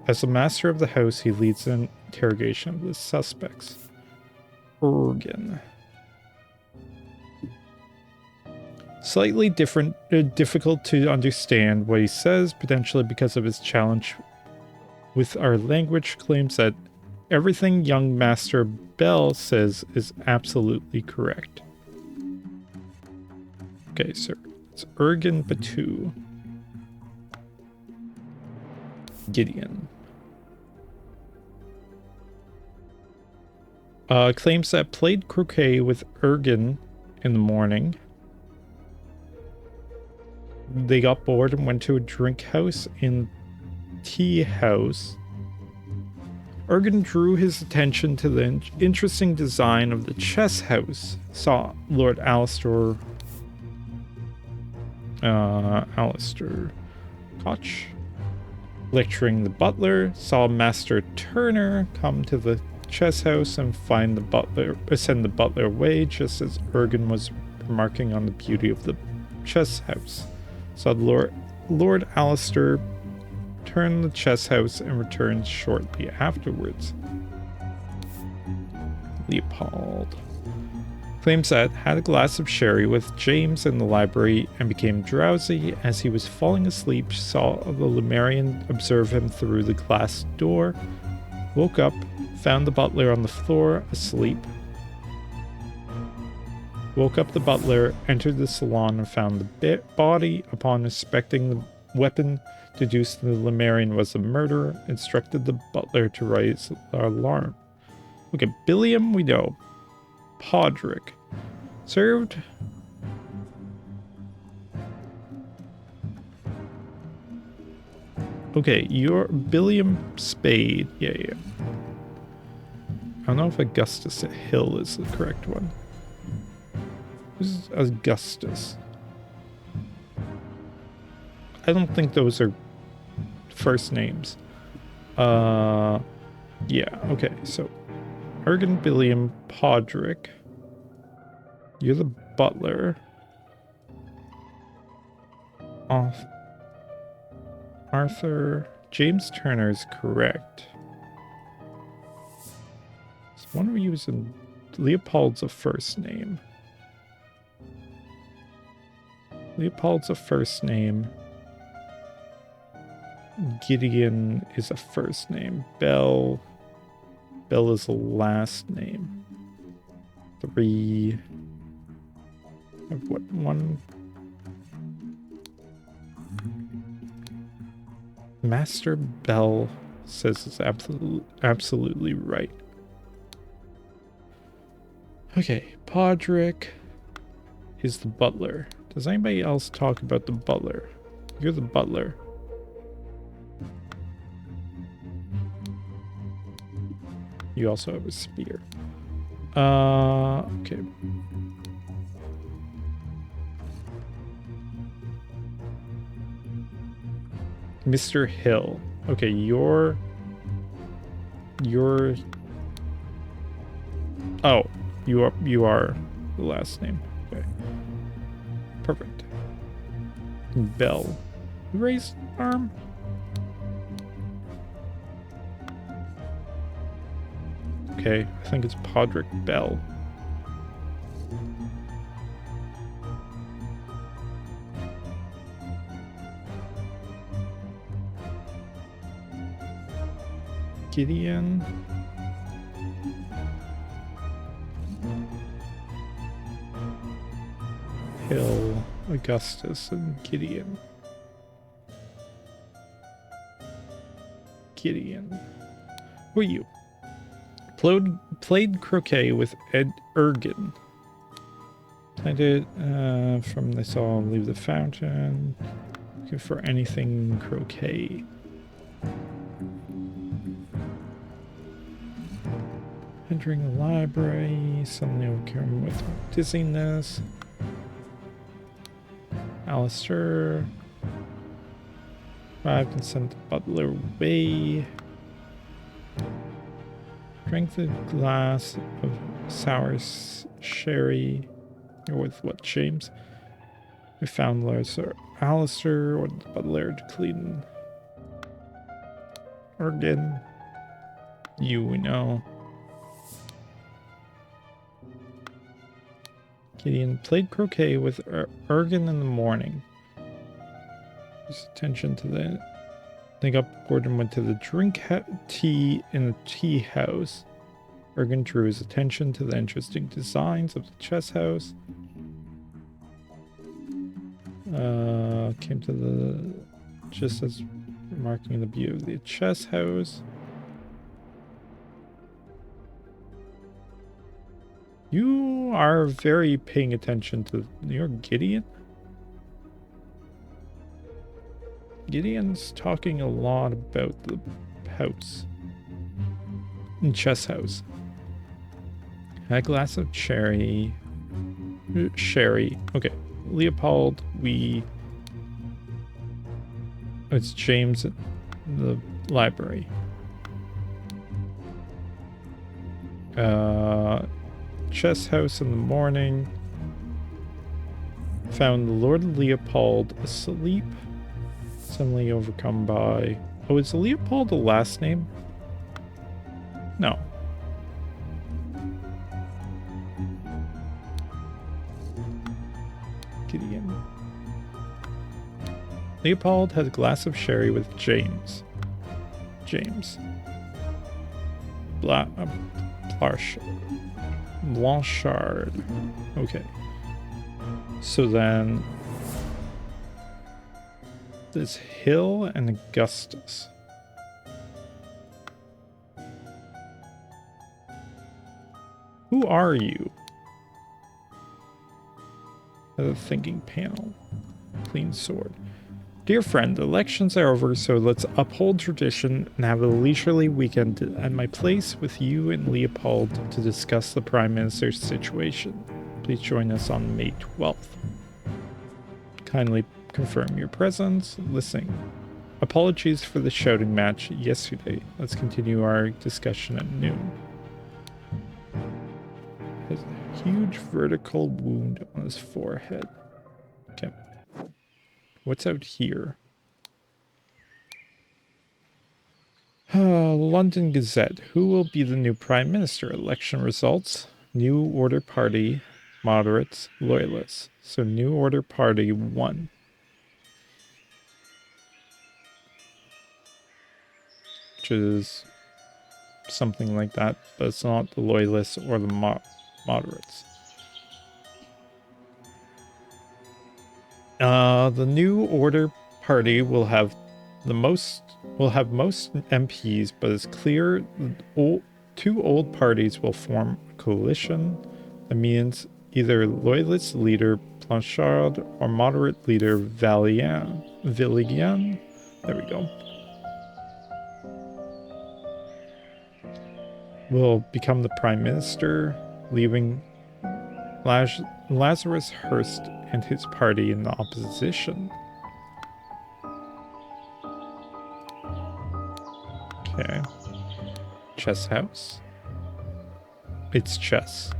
As the master of the house, he leads an interrogation of the suspects. Ergen. Slightly difficult to understand what he says, potentially because of his challenge with our language. Claims that everything young Master Bell says is absolutely correct. Okay, sir. It's Ergen Batu. Gideon. Claims that played croquet with Ergen in the morning. They got bored and went to a drink house in tea house. Ergen drew his attention to the interesting design of the chess house. Saw Lord Alistair Koch lecturing the butler. Saw Master Turner come to the chess house and send the butler away just as Ergen was remarking on the beauty of the chess house. Saw Lord Alistair turn the chess house and returned shortly afterwards. Leopold claims that had a glass of sherry with James in the library and became drowsy as he was falling asleep. Saw the Lemurian observe him through the glass door. Woke up, found the butler on the floor asleep. Woke up the butler, entered the salon and found the body. Upon inspecting the weapon, deduced the Lemurian was the murderer. Instructed the butler to raise the alarm. Okay, Billiam we know. Podrick. Served. Okay, you're Billiam Spade. Yeah. I don't know if Augustus Hill is the correct one. Who's Augustus? I don't think those are first names. Yeah, okay, so Ergen Billiam Podrick. You're the butler. Arthur. James Turner is correct. So one of you is in Leopold's a first name. Leopold's a first name. Gideon is a first name. Bell is a last name. 3. What one? Master Bell says it's absolutely right. Okay, Podrick is the butler. Does anybody else talk about the butler? You're the butler. You also have a spear. Okay. Mr. Hill. Okay, you're... Oh, you are the last name. Okay. Perfect. Bell. Raised arm? Okay, I think it's Podrick Bell. Gideon. Hill, Augustus, and Gideon. Gideon. Who are you? Played croquet with Ed Ergin. Planted from this all, leave the fountain. Looking for anything croquet. Entering the library, suddenly overcome with dizziness. Alistair. Arrived and sent the butler away. Drank the glass of sour sherry. Or with what, James? We found Alistair or the butler to clean. Ergen. You, we know. Gideon played croquet with Ergen in the morning. His attention to the... They got bored and went to the tea in the tea house. Ergen drew his attention to the interesting designs of the chess house. Came to the... Just as remarking the beauty of the chess house. You are very paying attention to your Gideon. Gideon's talking a lot about the house. Chess house. A glass of sherry. Okay. Leopold, it's James at the library. Chess house in the morning. Found Lord Leopold asleep. Suddenly overcome by... Oh, is Leopold the last name? No. Gideon. Leopold had a glass of sherry with James. Blanchard. Okay. So then... There's Hill and Augustus. Who are you? The thinking panel. Clean sword. Dear friend, the elections are over, so let's uphold tradition and have a leisurely weekend at my place with you and Leopold to discuss the Prime Minister's situation. Please join us on May 12th. Kindly confirm your presence. Listening. Apologies for the shouting match yesterday. Let's continue our discussion at noon. Has a huge vertical wound on his forehead. Okay. What's out here? London Gazette. Who will be the new Prime Minister? Election results. New Order Party. Moderates. Loyalists. So New Order Party won. Which is something like that, but it's not the Loyalists or the Moderates. The New Order Party will have most MPs, but it's clear two old parties will form a coalition. That means either Loyalist leader Blanchard or moderate leader Villigan. There we go. Will become the Prime Minister, leaving Lazarus Hearst and his party in the opposition. Okay. Chess house. It's chess.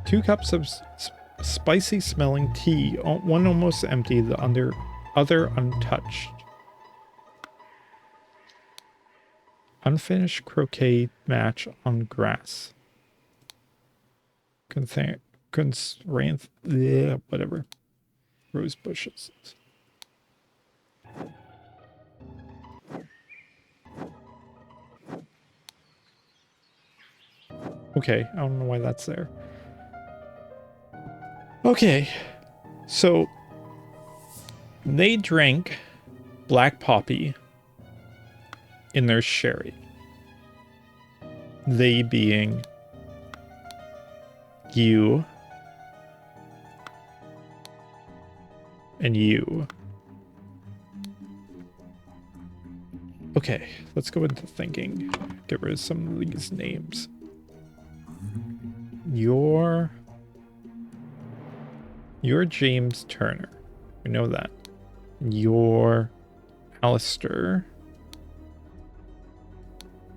2 cups of spicy smelling tea, one almost empty, the other untouched. Unfinished croquet match on grass. Whatever. Rose bushes. Okay, I don't know why that's there. Okay, so they drank black poppy in their sherry. They being you and you. Okay, let's go into thinking. Get rid of some of these names. You're James Turner. We know that. You're Alistair.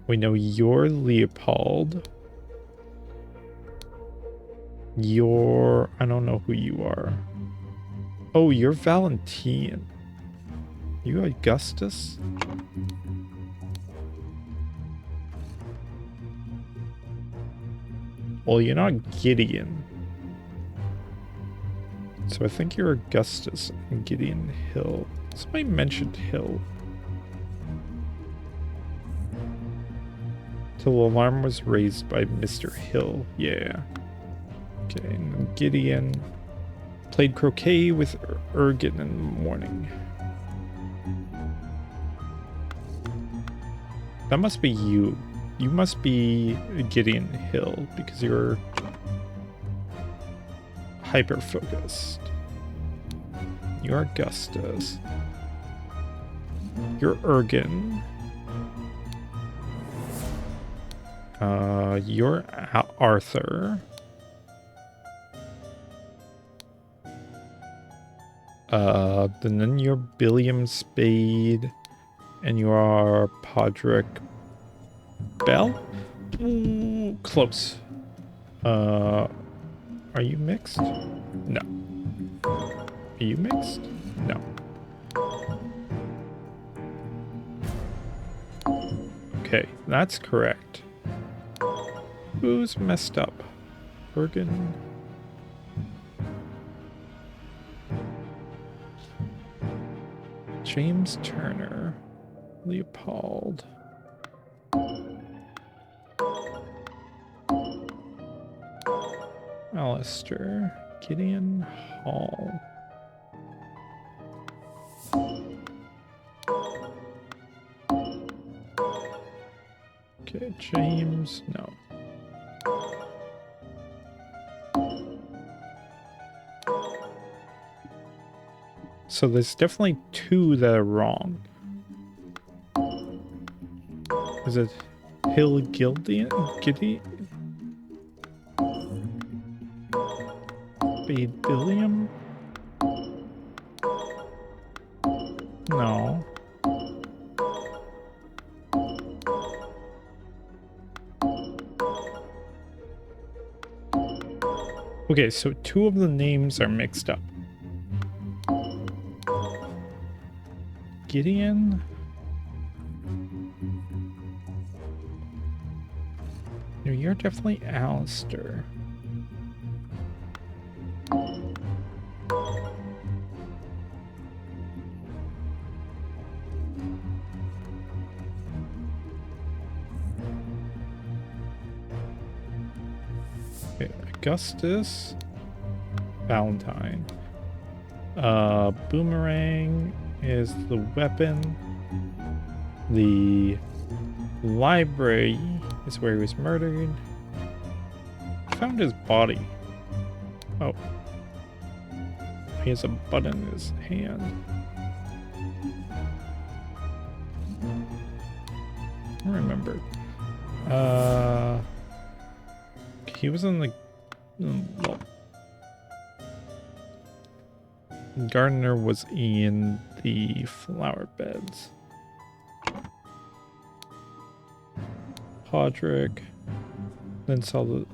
We know you're Leopold. I don't know who you are. Oh, you're Valentine. You Augustus? Well, you're not Gideon. So I think you're Augustus and Gideon Hill. Somebody mentioned Hill. Till alarm was raised by Mr. Hill. Yeah. Okay, and Gideon played croquet with Ergen in the morning. That must be you. You must be Gideon Hill because you're hyper-focused. You're Augustus. You're Ergen. You're Arthur. Then you're Billiam Spade. And you are Podrick Bell? Ooh, close. Are you mixed? No. Are you mixed? No. Okay, that's correct. Who's messed up? Bergen. James Turner. Leopold. Alistair. Gideon Hall. Okay, James. No. So there's definitely two that are wrong. Is it Hill Gideon? Spade Billiam? No. Okay, so two of the names are mixed up. Gideon? No, you're definitely Alistair. Okay, Augustus. Valentine. Boomerang is the weapon. The library is where he was murdered. Found his body. Oh. He has a button in his hand. I don't remember. He was in the... well... Gardner was in the flower beds. Podrick. Then saw the...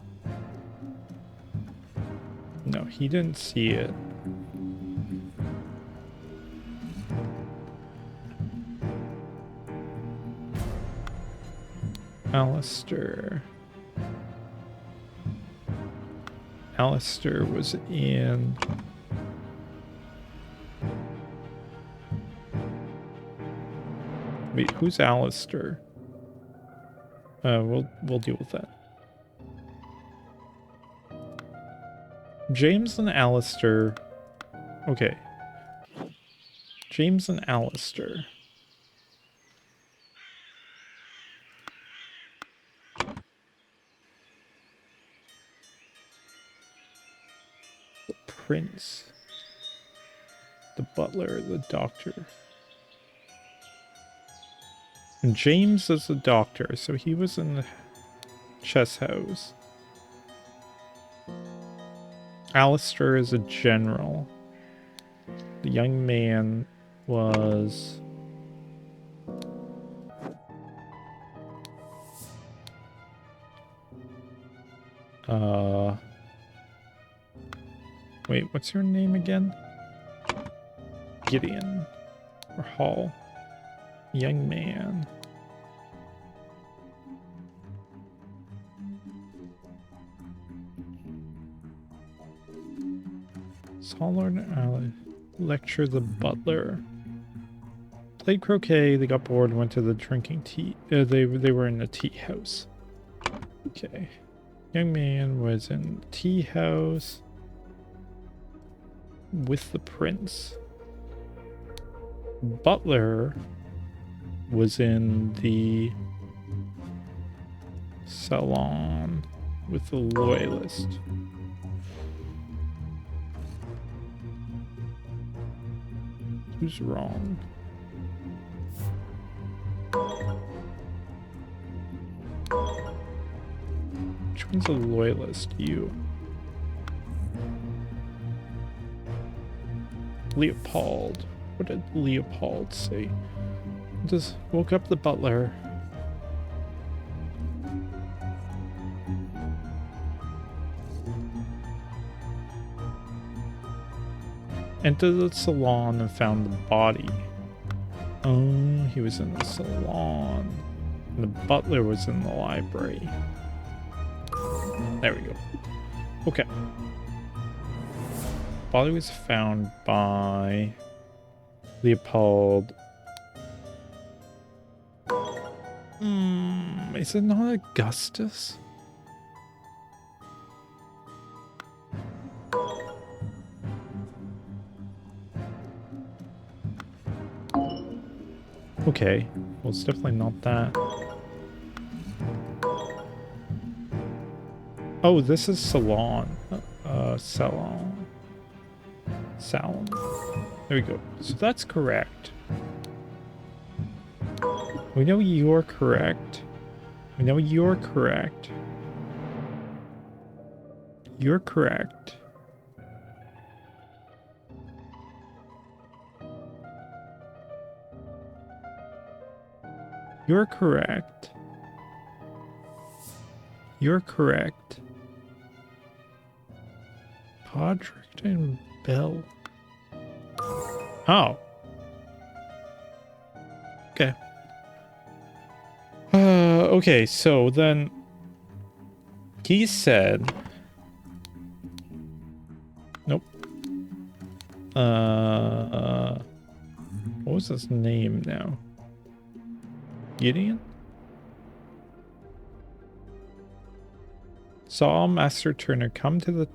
No, he didn't see it. Alistair. Alistair was in... Wait, who's Alistair? We'll deal with that. James and Alistair. Okay. James and Alistair. The prince. The butler, the doctor. And James is the doctor, so he was in the chess house. Alistair is a general. The young man was... Wait, what's your name again? Gideon. Or Hall. Young man. Solar lecture the butler. Played croquet, they got bored, went to the drinking tea. They were in the tea house. Okay. Young man was in the tea house with the prince. Butler was in the salon with the loyalist. Who's wrong? Which one's a loyalist? You. Leopold. What did Leopold say? Just woke up the butler. Entered the salon and found the body. Oh, he was in the salon. And the butler was in the library. There we go. Okay. Body was found by Leopold. Is it not Augustus? Okay, well, it's definitely not that. Oh, this is salon. Salon. Salon. There we go. So that's correct. We know you're correct. We know you're correct. You're correct. You're correct. You're correct. Podrick and Bell. Oh. Okay. Okay, so then he said, nope. What was his name now? Gideon? Saw Master Turner come to the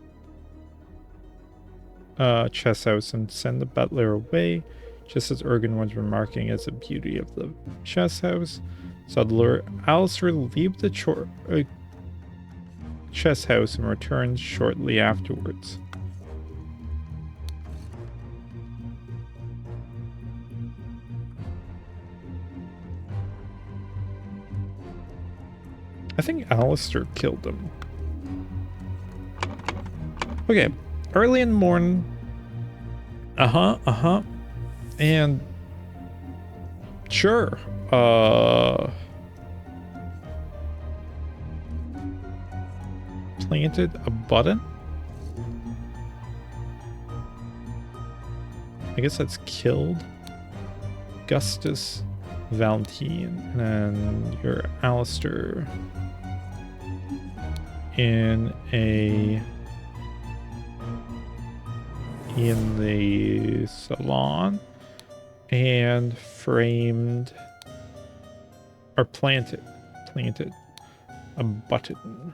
chess house and send the butler away, just as Ergen was remarking as the beauty of the chess house. Saw Alistair leave the chess house and returned shortly afterwards. I think Alistair killed him. Okay, early in the morning. And sure. Planted a button. I guess that's killed. Augustus Valentine, and then your Alistair in the salon and framed or planted a button.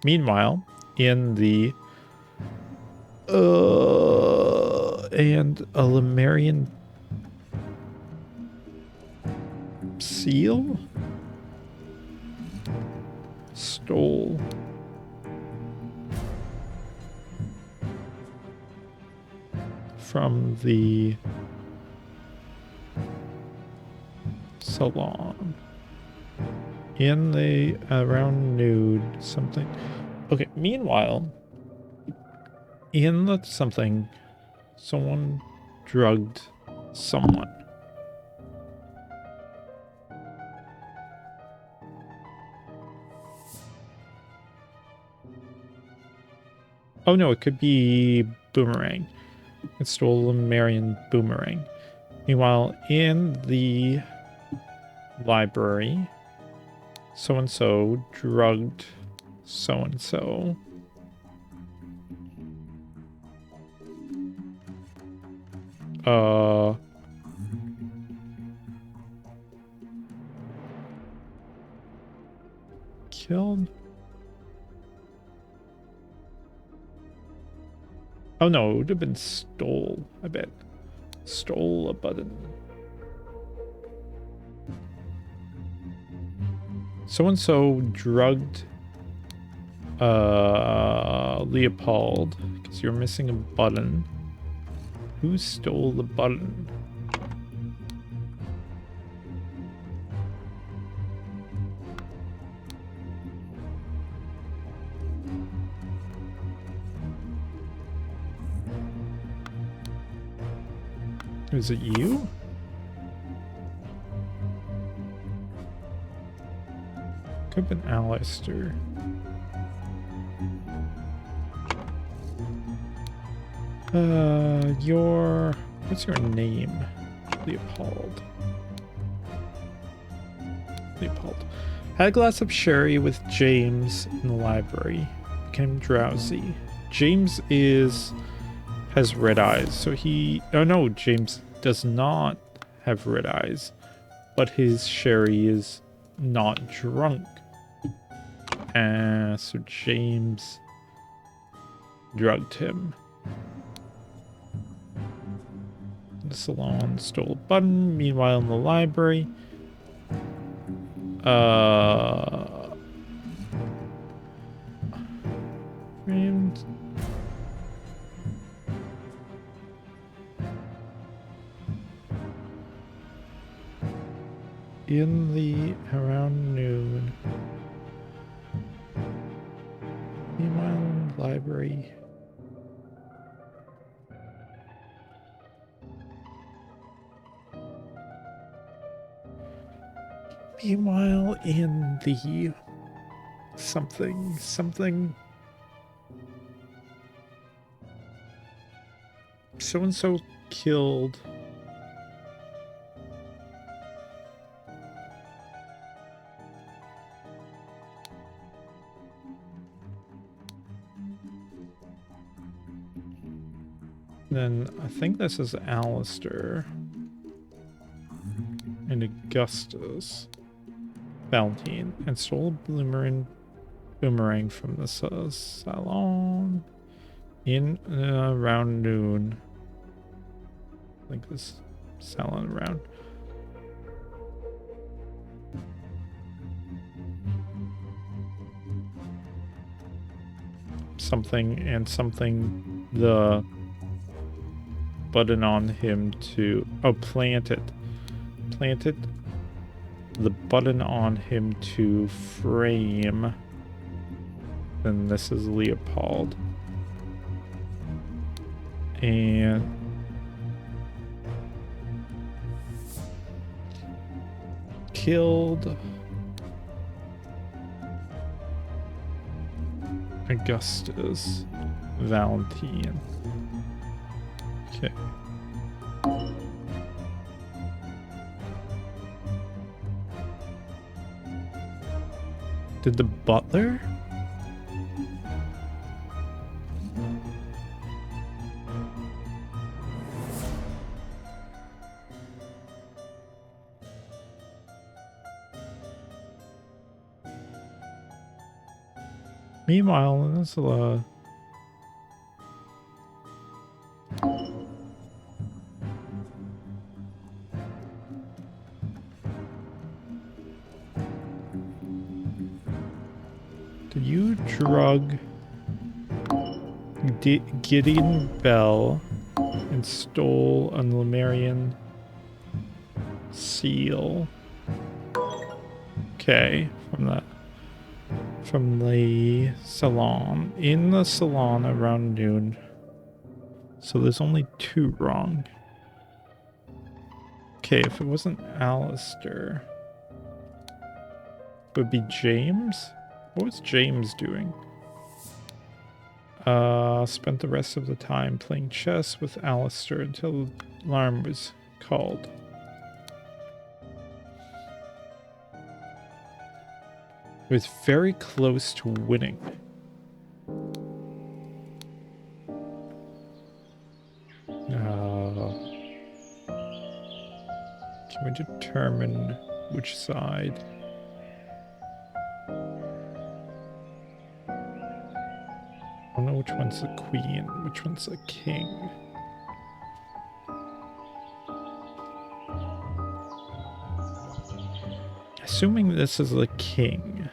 Meanwhile, in and a Lemurian seal? Stole. From the salon. In the around nude something. Okay, meanwhile, in the something, someone drugged someone. Oh no, it could be Boomerang. It stole a Marion Boomerang. Meanwhile, in the library, so-and-so drugged so-and-so. Killed? Oh no, it would have been stole, I bet. Stole a button. So-and-so drugged Leopold because you're missing a button. Who stole the button? Is it you? Could have been Alistair. What's your name? Leopold. Had a glass of sherry with James in the library. Became drowsy. James has red eyes, so oh no, James does not have red eyes, but his sherry is not drunk. So James drugged him. The salon stole a button. Meanwhile, in the library, framed. In the around noon. Meanwhile, in the library. Meanwhile, in the something. So-and-so killed. Then I think this is Alistair and Augustus. Valentine and stole a boomerang from the salon in around noon. I think this salon around. Something the button on him to planted the button on him to frame. Then this is Leopold. And killed Augustus Valentine. Okay. Did the butler? Meanwhile, in this You drug Gideon Bell and stole a Lemurian seal. Okay, from the salon. In the salon around noon. So there's only 2 wrong. Okay, if it wasn't Alistair, it would be James? What was James doing? Spent the rest of the time playing chess with Alistair until the alarm was called. It was very close to winning. Can we determine which side? I don't know which one's the queen, which one's the king. Assuming this is the king.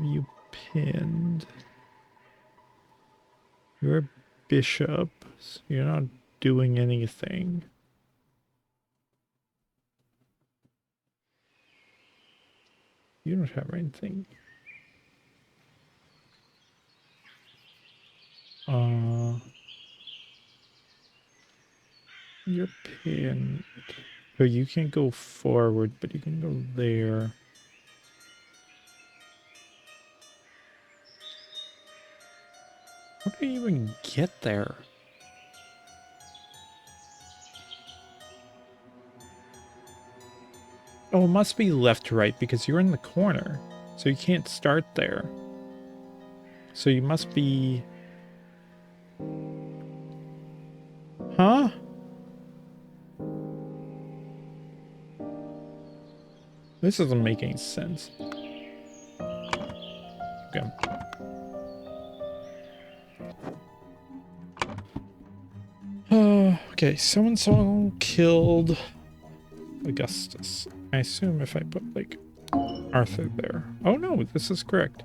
You pinned. You're a bishop, so you're not doing anything. You don't have anything. You're pinned. So you can go forward, but you can go there. How do you even get there? Oh, it must be left to right because you're in the corner. So you can't start there. So you must be... Huh? This doesn't make any sense. Okay. Okay, so-and-so killed Augustus. I assume if I put, like, Arthur there. Oh no, this is correct.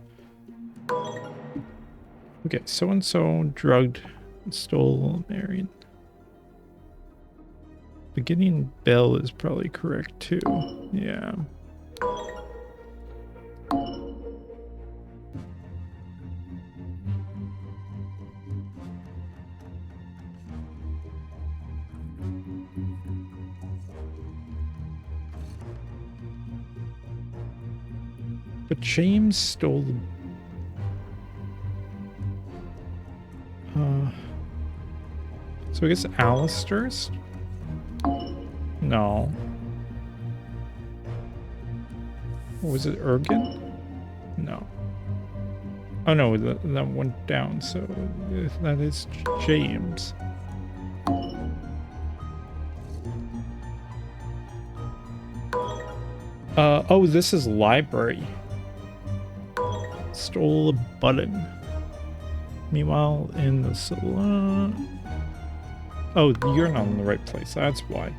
Okay, so-and-so drugged and stole Marion. Beginning Bell is probably correct too. Yeah. But James stole the... So I guess Alistair's? No. Was it Ergen? No. Oh no, that went down, so that is James. Oh, this is library. Stole a button. Meanwhile, in the salon... Oh, you're not in the right place. That's why.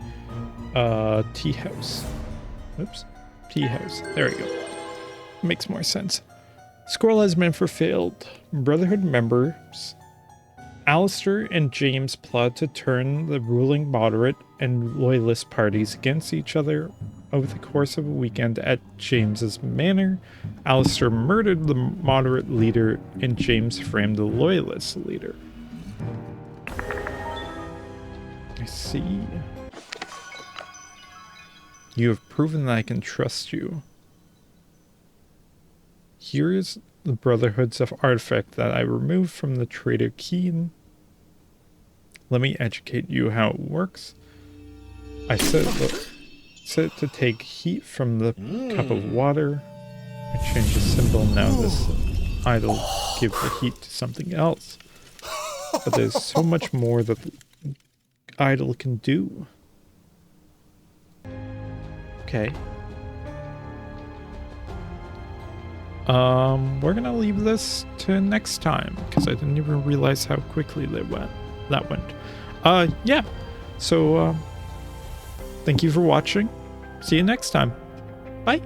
Tea house. Oops. Tea house. There we go. Makes more sense. Scroll has been fulfilled. Brotherhood members Alistair and James plot to turn the ruling moderate and loyalist parties against each other over the course of a weekend at James's manor. Alistair murdered the moderate leader and James framed the loyalist leader. I see. You have proven that I can trust you. Here is the Brotherhood's artifact that I removed from the Trader Keen. Let me educate you how it works. I set it to take heat from the cup of water. I change the symbol. Now this idol gives the heat to something else. But there's so much more that the idol can do. Okay. We're gonna leave this to next time because I didn't even realize how quickly they went. that went. Yeah. So, thank you for watching. See you next time. Bye.